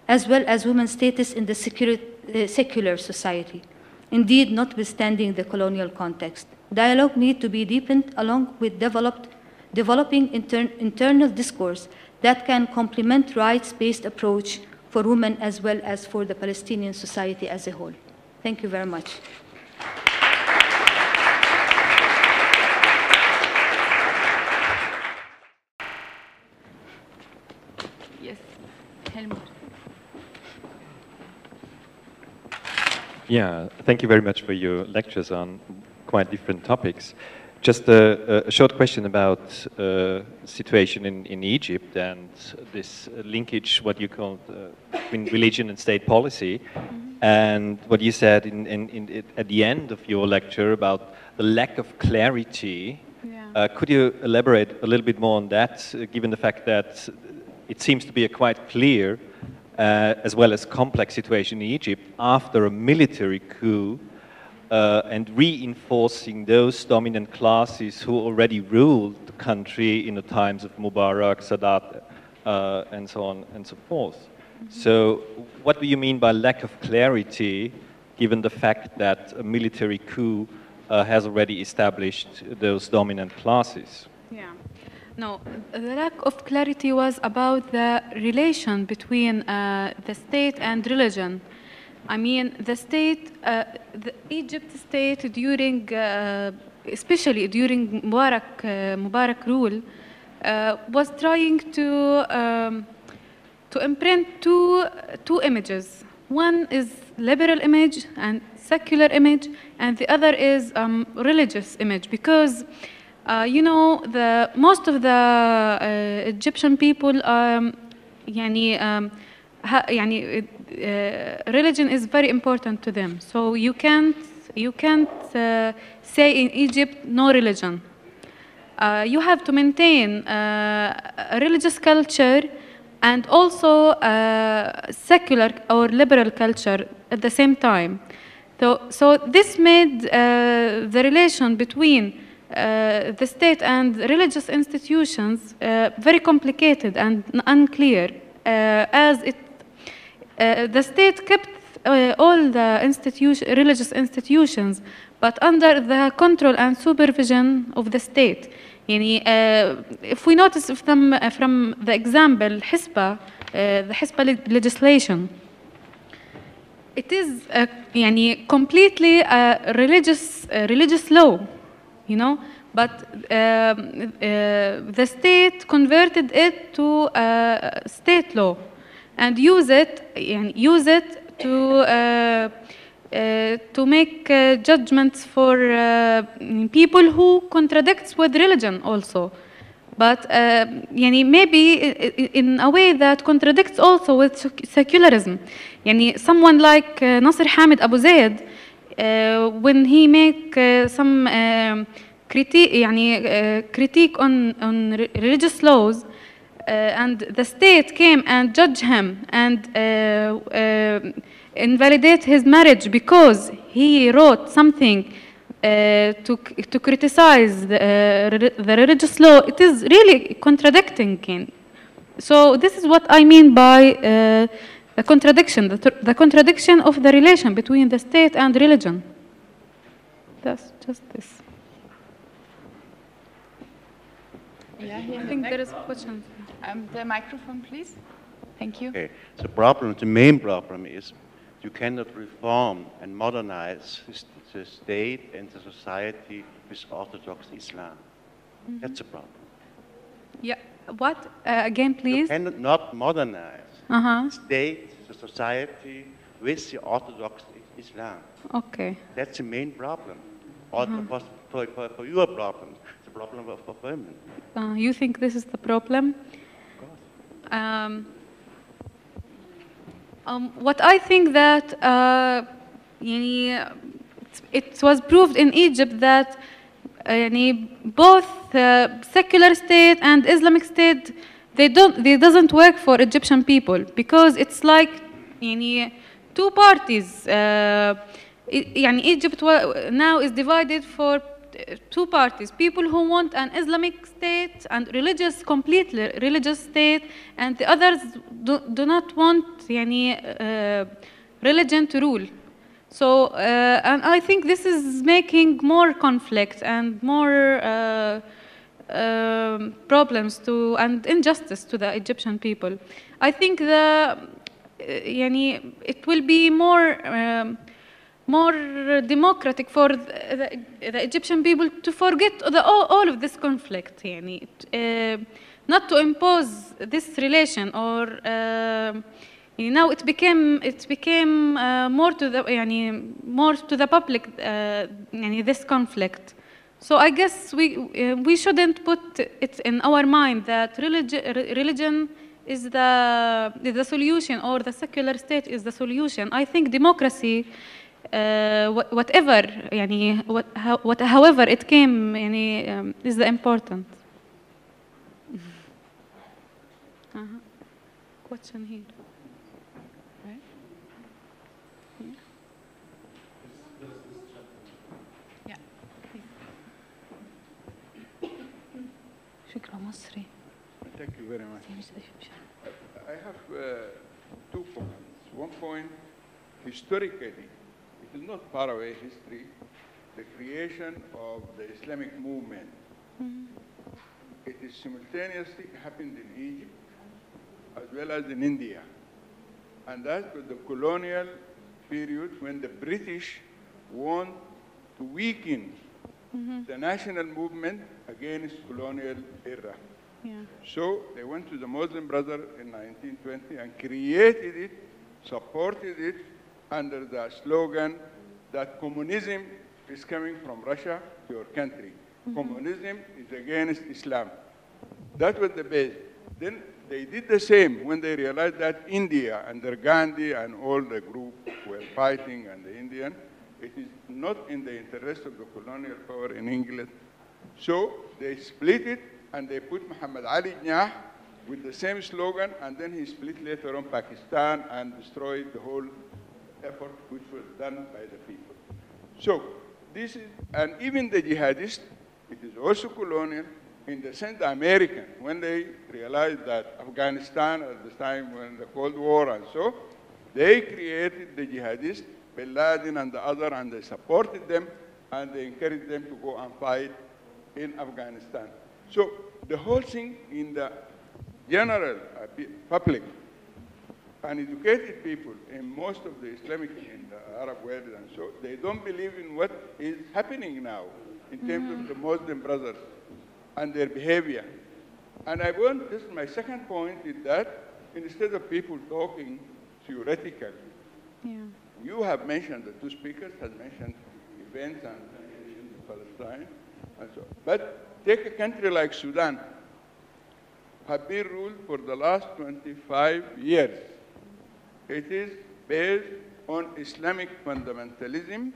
as well as women's status in the secular society. Indeed, notwithstanding the colonial context. Dialogue needs to be deepened along with developing internal discourse that can complement rights-based approach for women as well as for the Palestinian society as a whole. Thank you very much. Yes, Helmut. Yeah, thank you very much for your lectures on quite different topics. Just a short question about situation in Egypt and this linkage, what you called between religion and state policy, and what you said at the end of your lecture about the lack of clarity. Yeah. Could you elaborate a little bit more on that, given the fact that it seems to be a quite clear as well as complex situation in Egypt after a military coup, and reinforcing those dominant classes who already ruled the country in the times of Mubarak, Sadat, and so on and so forth. So what do you mean by lack of clarity, given the fact that a military coup has already established those dominant classes? Yeah. No, the lack of clarity was about the relation between the state and religion. I mean, the state, the Egypt state during, especially during Mubarak rule, was trying to imprint two images. One is liberal image and secular image, and the other is religious image, because you know, most of the Egyptian people, religion is very important to them. So you can't say in Egypt no religion. You have to maintain a religious culture and also secular or liberal culture at the same time. So this made the relation between the state and religious institutions very complicated and unclear, as the state kept all the religious institutions, but under the control and supervision of the state. If we notice from the example, the Hisba legislation, it is completely a religious law, you know, but the state converted it to state law and use it to make judgments for people who contradicts with religion also, but maybe in a way that contradicts also with secularism. Someone like Nasser Hamid Abu Zaid, when he make some critique on religious laws, and the state came and judged him and invalidate his marriage because he wrote something to criticize the religious law, it is really contradicting. So this is what I mean by the contradiction, the contradiction of the relation between the state and religion. That's just this. Yeah, I think there is a question. The microphone, please. Thank you. Okay. The main problem is you cannot reform and modernize the state and the society with Orthodox Islam. Mm-hmm. That's a problem. Yeah. What? Again, please. You cannot not modernize the state, the society with the Orthodox Islam. Okay. That's the main problem. Also for your problem, the problem of women. You think this is the problem? What I think that it was proved in Egypt that both secular state and Islamic state, they doesn't work for Egyptian people, because it's like two parties. Egypt now is divided for two parties: people who want an Islamic state and completely religious state, and the others do not want religion to rule. So, and I think this is making more conflict and more problems and injustice to the Egyptian people. I think it will be more democratic for the Egyptian people to forget all of this conflict, not to impose this relation, or now it became more to the public, this conflict. So I guess we shouldn't put it in our mind that religion is the solution, or the secular state is the solution. I think democracy, however it came, is the important. Question here. Right? Yeah. Thank you very much. I have 2 points. One point, historically, it is not far away history, the creation of the Islamic movement. Mm-hmm. It is simultaneously happened in Egypt as well as in India. And that's with the colonial period when the British want to weaken the national movement against colonial era. Yeah. So they went to the Muslim Brotherhood in 1920 and created it, supported it under the slogan that communism is coming from Russia to your country. Communism is against Islam. That was the base. Then they did the same when they realized that India under Gandhi and all the group were fighting and the Indian, it is not in the interest of the colonial power in England. So they split it and they put Muhammad Ali Jinnah with the same slogan, and then he split later on Pakistan and destroyed the whole effort which was done by the people. So this is, and even the jihadists, it is also colonial in the sense the American, when they realized that Afghanistan at the time when the Cold War and so, they created the jihadists, Bin Laden and the other, and they supported them and they encouraged them to go and fight in Afghanistan. So the whole thing in the general public and educated people in most of the Islamic, in the Arab world and so, they don't believe in what is happening now in terms of the Muslim brothers and their behavior. And I want, this is my second point, is that instead of people talking theoretically, you have mentioned, the two speakers have mentioned events and in Palestine and so. But take a country like Sudan, have been ruled for the last 25 years. It is based on Islamic fundamentalism,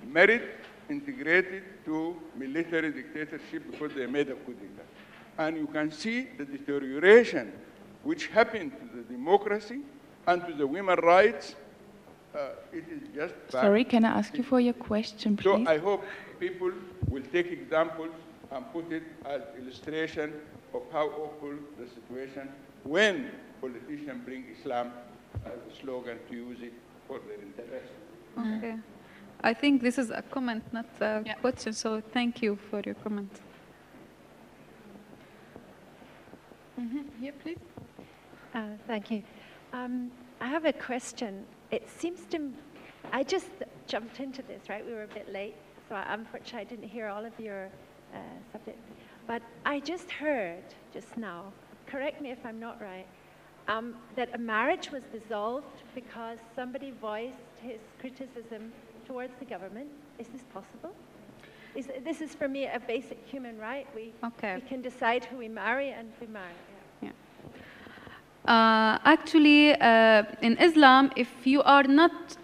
married, integrated to military dictatorship because they made a coup d'etat. And you can see the deterioration which happened to the democracy and to the women's rights. It is just bad. Sorry, can I ask you for your question, please? So I hope people will take examples and put it as illustration of how awful the situation when politicians bring Islam as a slogan to use it for their interest. Okay. I think this is a comment, not a question, so thank you for your comment. Here, please. Thank you. I have a question. It seems to, I just jumped into this, right? We were a bit late, so unfortunately I didn't hear all of your subject. But I just heard just now, correct me if I'm not right, that a marriage was dissolved because somebody voiced his criticism towards the government. Is this possible? This is for me a basic human right. We can decide who we marry and we marry. Actually, in Islam, if you are not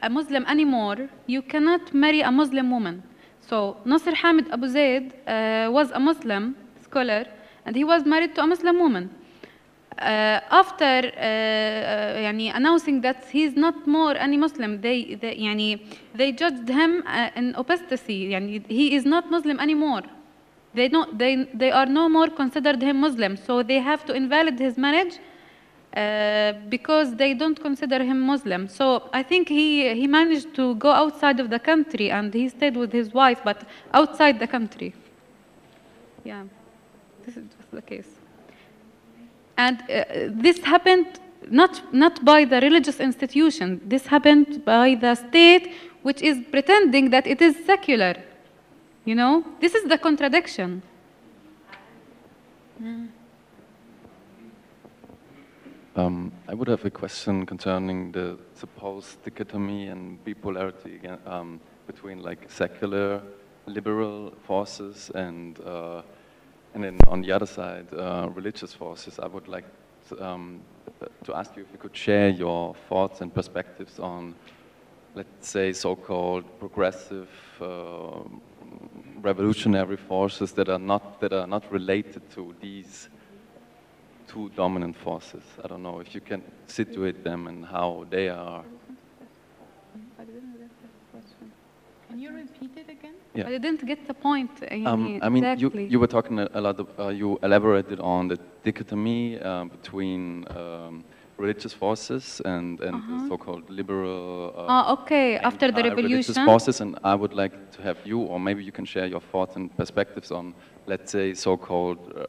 a Muslim anymore, you cannot marry a Muslim woman. So Nasser Hamid Abu Zaid was a Muslim scholar, and he was married to a Muslim woman. After announcing that he's not more any Muslim, they judged him in apostasy. He is not Muslim anymore. They are no more considered him Muslim, so they have to invalid his marriage because they don't consider him Muslim. So I think he managed to go outside of the country and he stayed with his wife, but outside the country. Yeah, this is just the case. And this happened not by the religious institution. This happened by the state, which is pretending that it is secular. You know, this is the contradiction. I would have a question concerning the supposed dichotomy and bipolarity again, between like secular, liberal forces and then on the other side, religious forces. I would like to ask you if you could share your thoughts and perspectives on, let's say, so-called progressive revolutionary forces that are not related to these two dominant forces. I don't know if you can situate them and how they are. Can you repeat it again? Yeah. I didn't get the point. I mean, exactly. you were talking a lot. You elaborated on the dichotomy between religious forces and the so-called liberal. Okay. After the revolution. Religious forces, and I would like to have you, or maybe you can share your thoughts and perspectives on, let's say, so-called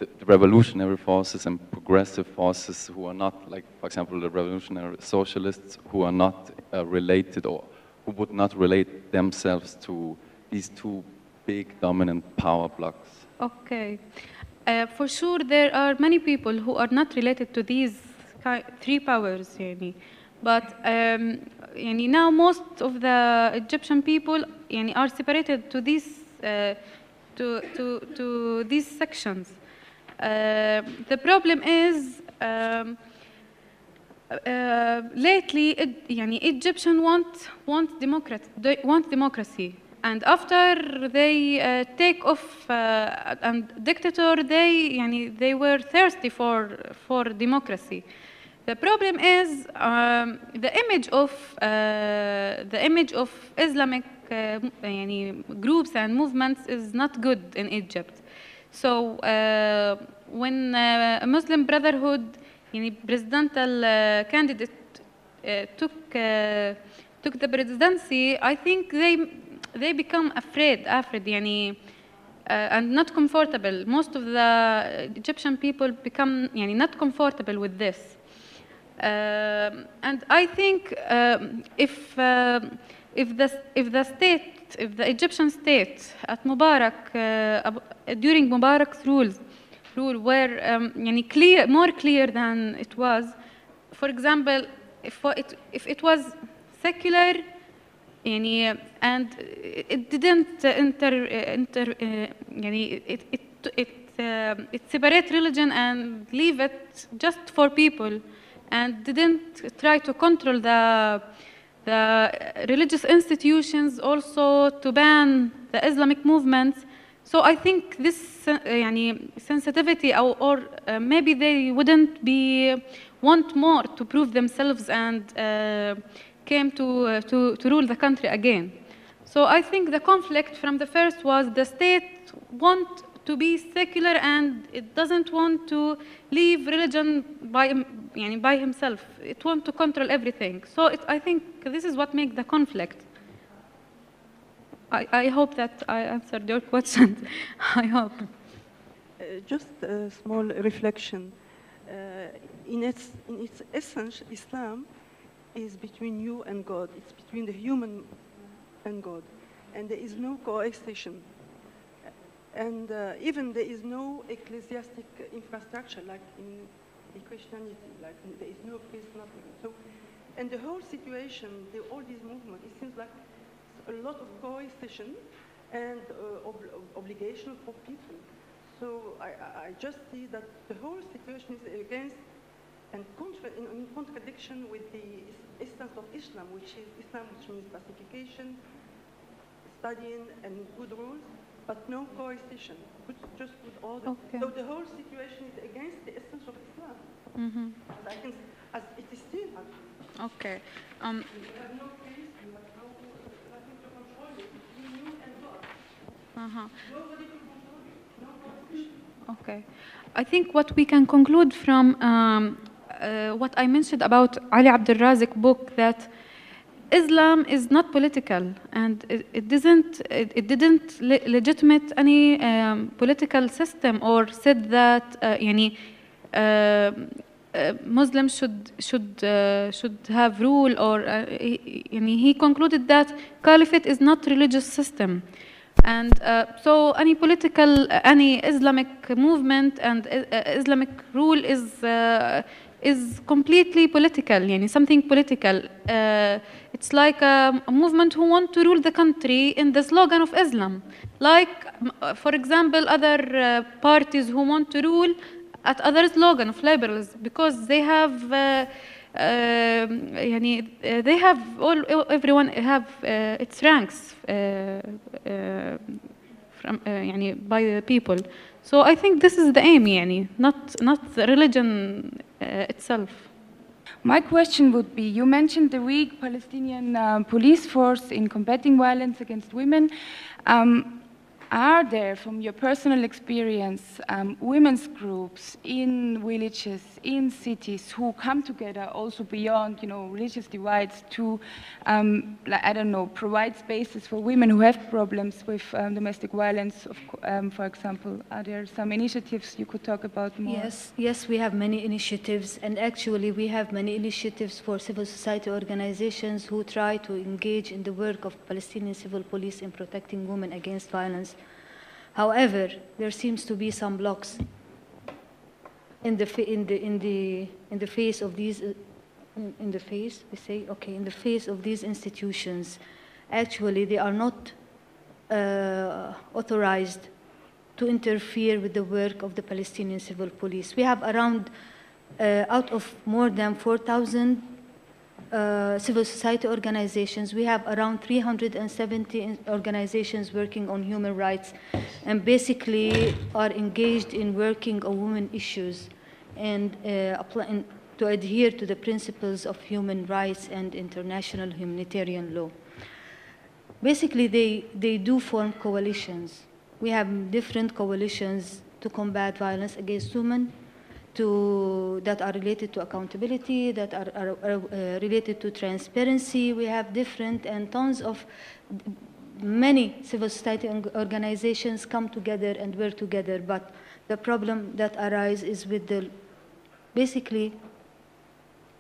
the revolutionary forces and progressive forces who are not, like, for example, the revolutionary socialists who are not related or who would not relate themselves to these two big dominant power blocks? Okay. For sure, there are many people who are not related to these three powers, but now most of the Egyptian people are separated to these to these sections. The problem is lately, Egyptians want democracy. And after they take off and dictator, they were thirsty for democracy. The problem is the image of Islamic groups and movements is not good in Egypt. So when a Muslim Brotherhood, presidential candidate took the presidency, I think they become afraid and not comfortable. Most of the Egyptian people become not comfortable with this. And I think if the Egyptian state at Mubarak during Mubarak's rule were more clear than it was. For example, if it was secular, and it didn't it separate religion and leave it just for people, and didn't try to control the religious institutions, also to ban the Islamic movements. So I think this sensitivity, or maybe they wouldn't want more to prove themselves and came to rule the country again. So I think the conflict from the first was the state want to be secular and it doesn't want to leave religion by himself. It wants to control everything. So I think this is what makes the conflict. I hope that I answered your question. I hope. Just a small reflection. In its essence, Islam is between you and God. It's between the human and God. And there is no coexistence. And even there is no ecclesiastic infrastructure like in Christianity, like there is no priest, nothing. So, and the whole situation, all these movements, it seems like a lot of coexistence and obligation for people. So I just see that the whole situation is against and in contradiction with the essence of Islam, which means pacification, studying, and good rules, but no coexistence, just good order. Okay. So the whole situation is against the essence of Islam. Mm-hmm. As it is still. Okay. You have no peace, you have nothing to control it. Between you and God. Nobody to control it. No coexistence. Okay. I think what we can conclude from what I mentioned about Ali Abdul Razik's book, that Islam is not political, and it didn't legitimate any political system, or said that Muslims should have rule, or he concluded that caliphate is not religious system, and so any Islamic movement and Islamic rule is completely political, something political. It's like a movement who want to rule the country in the slogan of Islam. Like, for example, other parties who want to rule at other slogan of liberals, because they have, everyone have its ranks by the people. So I think this is the aim, not the religion itself. My question would be, you mentioned the weak Palestinian police force in combating violence against women. Are there, from your personal experience, women's groups in villages, in cities, who come together also beyond, religious divides to, I don't know, provide spaces for women who have problems with domestic violence, for example? Are there some initiatives you could talk about more? Yes, we have many initiatives, and actually we have many initiatives for civil society organizations who try to engage in the work of Palestinian civil police in protecting women against violence. However, there seems to be some blocks in the face of these in the face of these institutions. Actually, they are not authorized to interfere with the work of the Palestinian civil police. We have around out of more than 4,000 civil society organizations, we have around 370 organizations working on human rights and basically are engaged in working on women issues and to adhere to the principles of human rights and international humanitarian law. Basically, they do form coalitions. We have different coalitions to combat violence against women, that are related to accountability, that are related to transparency. We have different and tons of many civil society organizations come together and work together, but the problem that arises is basically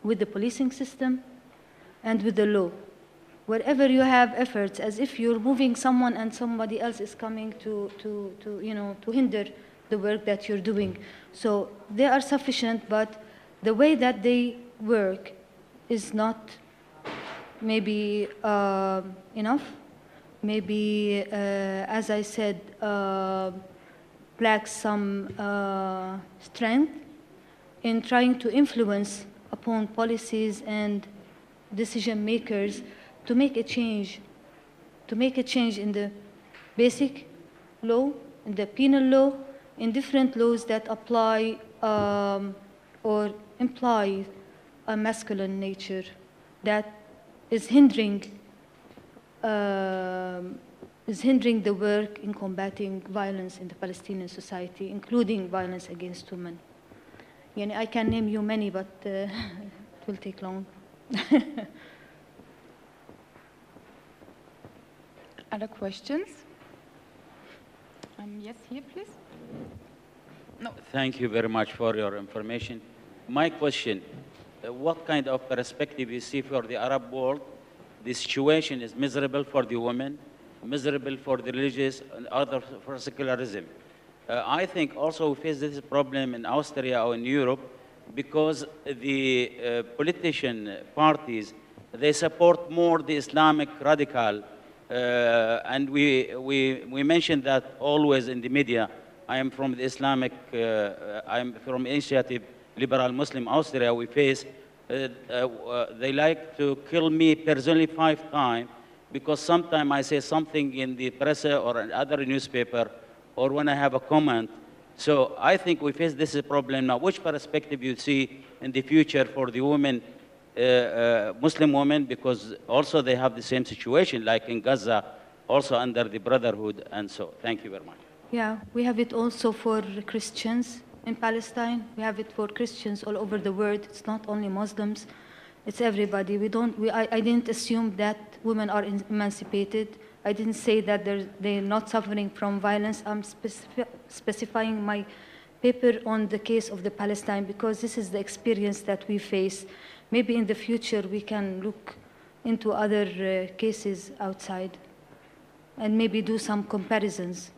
with the policing system and with the law. Wherever you have efforts, as if you're moving someone and somebody else is coming to hinder the work that you're doing. So they are sufficient, but the way that they work is not maybe enough. Maybe, as I said, lacks some strength in trying to influence upon policies and decision makers to make a change in the basic law, in the penal law, in different laws that apply or imply a masculine nature that is hindering the work in combating violence in the Palestinian society, including violence against women. I can name you many, but it will take long. Other questions? Yes, here, please. No. Thank you very much for your information. My question, what kind of perspective you see for the Arab world? The situation is miserable for the women, miserable for the religious, and other for secularism. I think also we face this problem in Austria or in Europe because the politician parties, they support more the Islamic radical, and we mentioned that always in the media. I am from the Islamic, I am from Initiative Liberal Muslim Austria. We face, they like to kill me personally 5 times because sometimes I say something in the press or another newspaper or when I have a comment. So I think we face this problem now. Which perspective you see in the future for the women, Muslim women, because also they have the same situation like in Gaza, also under the Brotherhood and so. Thank you very much. Yeah, we have it also for Christians in Palestine. We have it for Christians all over the world. It's not only Muslims, it's everybody. I didn't assume that women are emancipated. I didn't say that they're not suffering from violence. I'm specifying my paper on the case of the Palestine because this is the experience that we face. Maybe in the future we can look into other cases outside and maybe do some comparisons.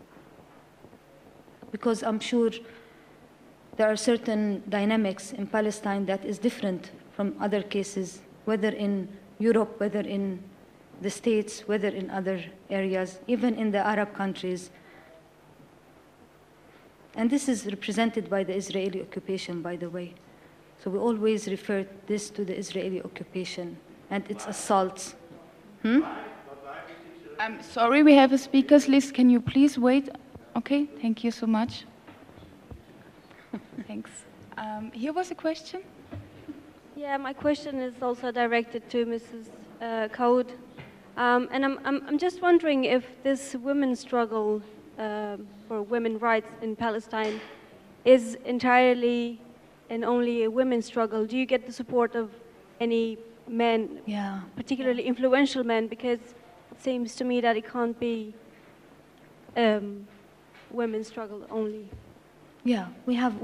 Because I'm sure there are certain dynamics in Palestine that is different from other cases, whether in Europe, whether in the States, whether in other areas, even in the Arab countries. And this is represented by the Israeli occupation, by the way. So we always refer this to the Israeli occupation and its assaults. I'm sorry, we have a speakers list. Can you please wait? Okay, thank you so much. Thanks. Here was a question. Yeah, my question is also directed to Mrs. Kaoud. And I'm just wondering if this women's struggle for women's rights in Palestine is entirely and only a women's struggle. Do you get the support of any men, particularly influential men? Because it seems to me that it can't be women's struggle only. Yeah, we have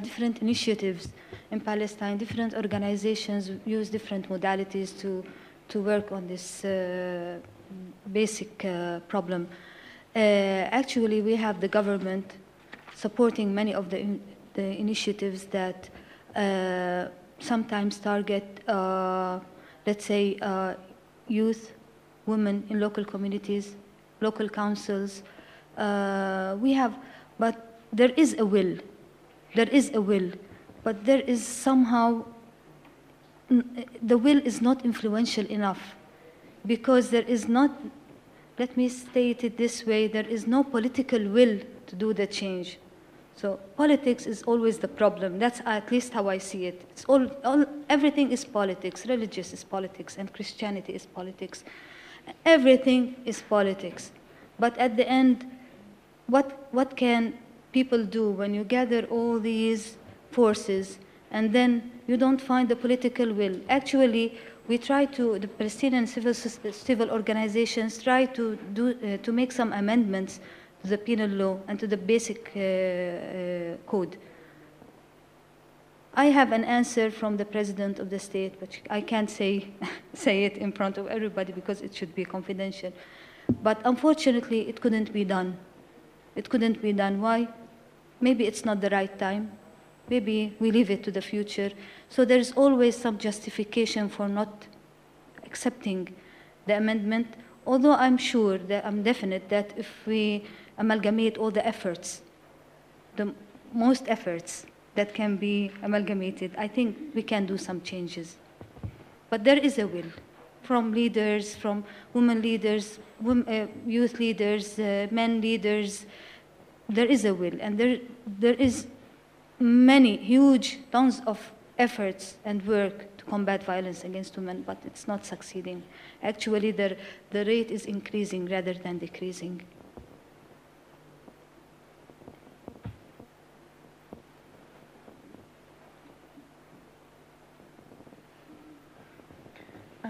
different initiatives in Palestine. Different organizations use different modalities to work on this basic problem. Actually, we have the government supporting many of the initiatives that sometimes target, let's say, youth, women in local communities, local councils. But there is a will. There is a will. But there is somehow, the will is not influential enough because there is not, let me state it this way, there is no political will to do the change. So politics is always the problem. That's at least how I see it. It's everything is politics. Religious is politics, and Christianity is politics. Everything is politics. But at the end, what can people do when you gather all these forces and then you don't find the political will? Actually, we try to, the Palestinian civil organizations try to make some amendments to the penal law and to the basic code. I have an answer from the president of the state, but I can't say it in front of everybody because it should be confidential. But unfortunately, it couldn't be done. It couldn't be done. Why? Maybe it's not the right time. Maybe we leave it to the future. So there's always some justification for not accepting the amendment, although I'm sure, that I'm definite that if we amalgamate all the efforts, the most efforts that can be amalgamated, I think we can do some changes. But there is a will from leaders, from women leaders, youth leaders, men leaders. There is a will, and there is many, huge, tons of efforts and work to combat violence against women, but it's not succeeding. Actually, the rate is increasing rather than decreasing.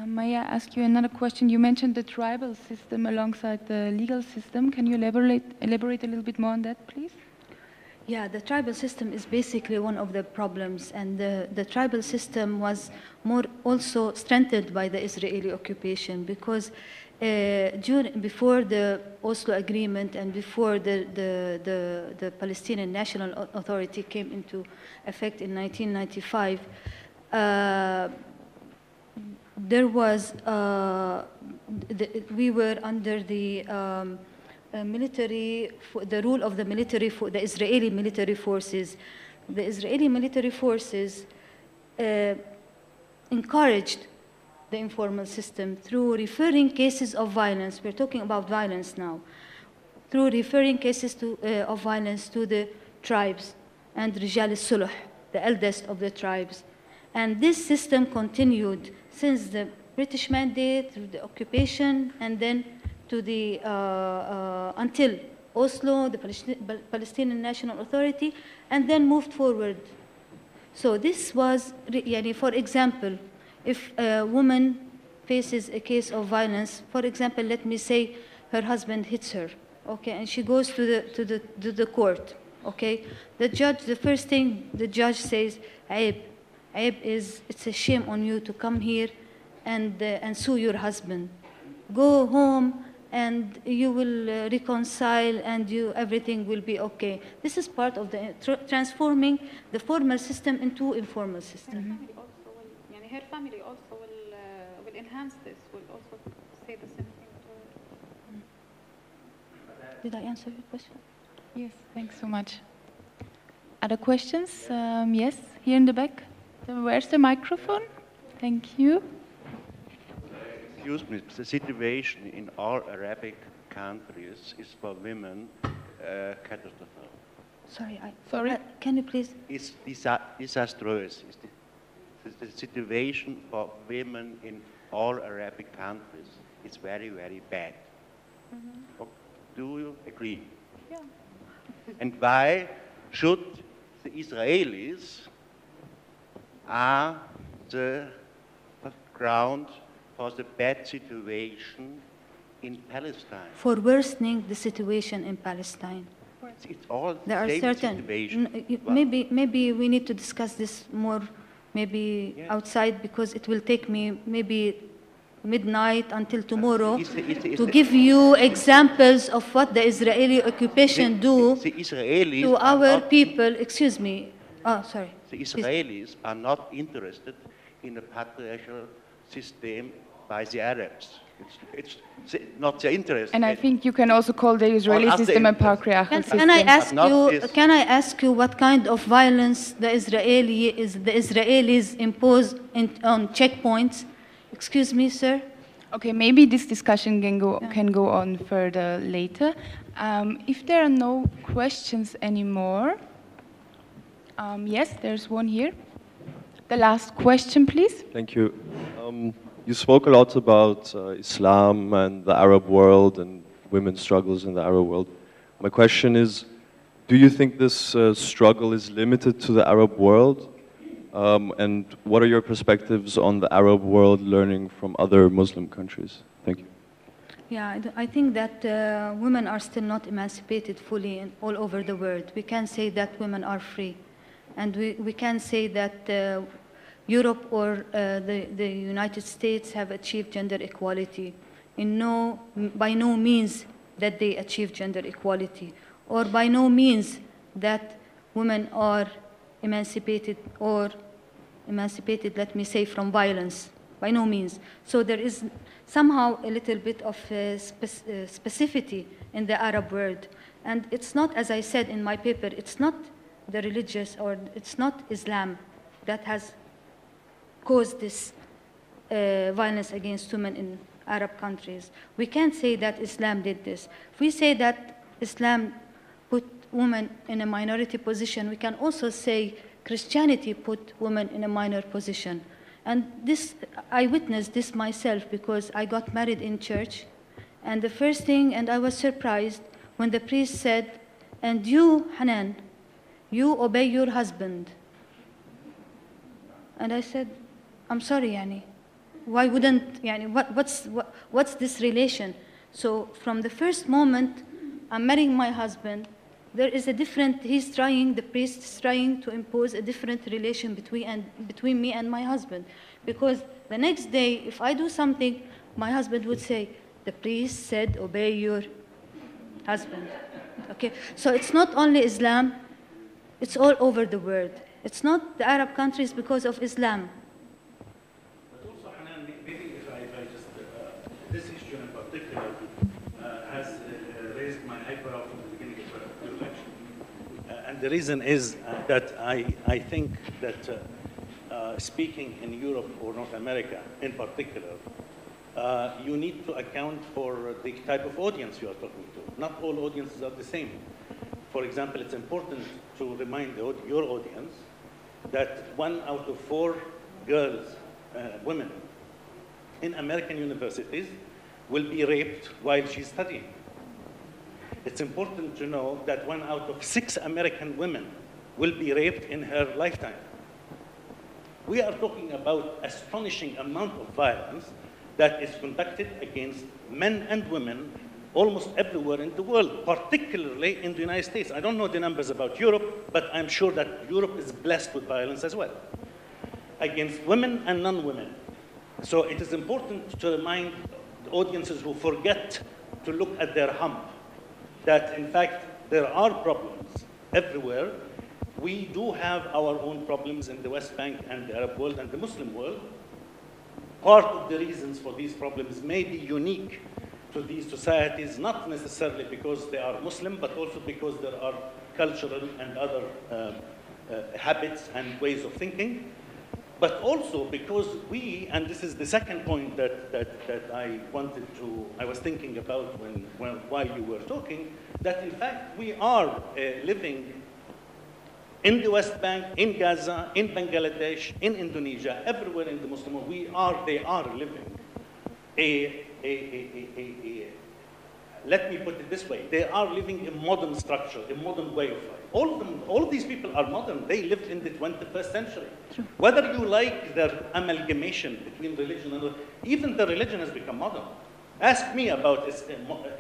May I ask you another question? You mentioned the tribal system alongside the legal system. Can you elaborate a little bit more on that, please? Yeah, the tribal system is basically one of the problems, and the tribal system was more also strengthened by the Israeli occupation because before the Oslo Agreement and before the Palestinian National Authority came into effect in 1995, there was, we were under the military, the rule of the military, the Israeli military forces. The Israeli military forces encouraged the informal system through referring cases of violence. We're talking about violence now. Through referring cases of violence to the tribes and Rijal al-Sulh, the eldest of the tribes. And this system continued since the British mandate, through the occupation, and then to the, until Oslo, the Palestinian National Authority, and then moved forward. So this was, for example, if a woman faces a case of violence, for example, let me say her husband hits her, okay, and she goes to the court, okay. The judge, the first thing the judge says, Aib is, it's a shame on you to come here and sue your husband. Go home and you will reconcile and everything will be okay. This is part of the transforming the formal system into informal system. Her family also will enhance this, will also say the same thing to her. Did I answer your question? Yes, thanks so much. Other questions? Yes, here in the back. Where's the microphone? Thank you. Excuse me, the situation in all Arabic countries is for women catastrophic. Sorry, can you please? It's disastrous. The situation for women in all Arabic countries is very, very bad. Mm-hmm. Do you agree? Yeah. And why should the Israelis are the ground for the bad situation in Palestine? For worsening the situation in Palestine. It's all There are same certain, situation. maybe we need to discuss this more, maybe outside, because it will take me maybe midnight until tomorrow to give you examples of what the Israeli occupation do to our people. Excuse me. Oh, sorry. The Israelis are not interested in a patriarchal system by the Arabs. It's not their interest. And I think you can also call the Israeli system a patriarchal system. Can I ask you what kind of violence the Israelis impose on checkpoints? Excuse me, sir. Okay, maybe this discussion can go on further later. If there are no questions anymore, yes, there's one here. The last question, please. Thank you. You spoke a lot about Islam and the Arab world and women's struggles in the Arab world. My question is, do you think this struggle is limited to the Arab world? And what are your perspectives on the Arab world learning from other Muslim countries? Thank you. Yeah, I think that women are still not emancipated fully all over the world. We can say that women are free. And we can say that Europe or the United States have achieved gender equality. By no means that they achieve gender equality, or by no means that women are emancipated, let me say, from violence. By no means. So there is somehow a little bit of specificity in the Arab world. And it's not, as I said in my paper, it's not the religious, or it's not Islam that has caused this violence against women in Arab countries. We can't say that Islam did this. If we say that Islam put women in a minority position, we can also say Christianity put women in a minor position. And this, I witnessed this myself because I got married in church. And the first thing, and I was surprised when the priest said, "And you, Hanan, you obey your husband." And I said, "I'm sorry, Yani. Why wouldn't, Yani, what's this relation?" So from the first moment I'm marrying my husband, there is a different, the priest is trying to impose a different relation between me and my husband. Because the next day, if I do something, my husband would say, "The priest said, obey your husband." Okay, so it's not only Islam, it's all over the world. It's not the Arab countries because of Islam. But also, Hanan, maybe if I just, this issue in particular has raised my eyebrow from the beginning of your lecture. And the reason is that I think that speaking in Europe or North America in particular, you need to account for the type of audience you are talking to. Not all audiences are the same. For example, it's important to remind your audience that 1 out of 4 girls, women, in American universities will be raped while she's studying. It's important to know that 1 out of 6 American women will be raped in her lifetime. We are talking about astonishing amount of violence that is conducted against men and women almost everywhere in the world, particularly in the United States. I don't know the numbers about Europe, but I'm sure that Europe is blessed with violence as well, against women and non-women. So it is important to remind the audiences who forget to look at their hump, that in fact there are problems everywhere. We do have our own problems in the West Bank and the Arab world and the Muslim world. Part of the reasons for these problems may be unique to these societies, not necessarily because they are Muslim, but also because there are cultural and other habits and ways of thinking. But also because we, and this is the second point that I was thinking about while you were talking, that in fact we are living in the West Bank, in Gaza, in Bangladesh, in Indonesia, everywhere in the Muslim world, they are living let me put it this way, they are living a modern structure, a modern way of life. All of these people are modern. They lived in the 21st century. True. Whether you like their amalgamation between religion and even the religion has become modern. Ask me about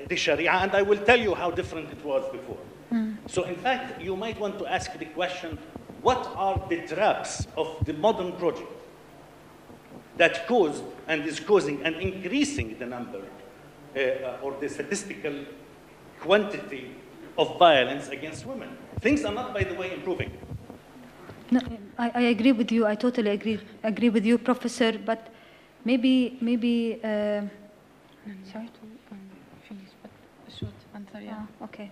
the Sharia, and I will tell you how different it was before. So in fact, you might want to ask the question, what are the traps of the modern project that caused and is causing and increasing the number or the statistical quantity of violence against women? Things are not, by the way, improving. No, I agree with you. I totally agree with you, Professor. But maybe sorry to finish, but a short answer. Yeah. Okay.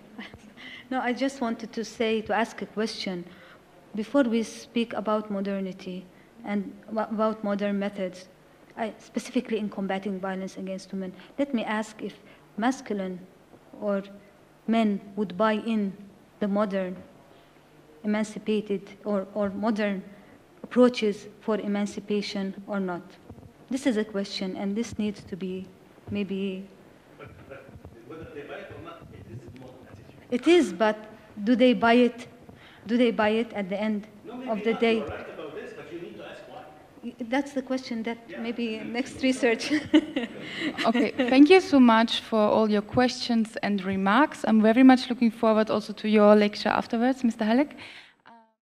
No, I just wanted to ask a question. Before we speak about modernity and about modern methods, specifically in combating violence against women, let me ask if masculine or men would buy in the modern emancipated or modern approaches for emancipation or not. This is a question, and this needs to be maybe... Whether they buy it or not, it is a modern attitude. It is, but do they buy it? Do they buy it at the end of the day? You're right about this, but you need to ask why. That's the question that maybe next research. Okay, thank you so much for all your questions and remarks. I'm very much looking forward also to your lecture afterwards, Mr. Halleck.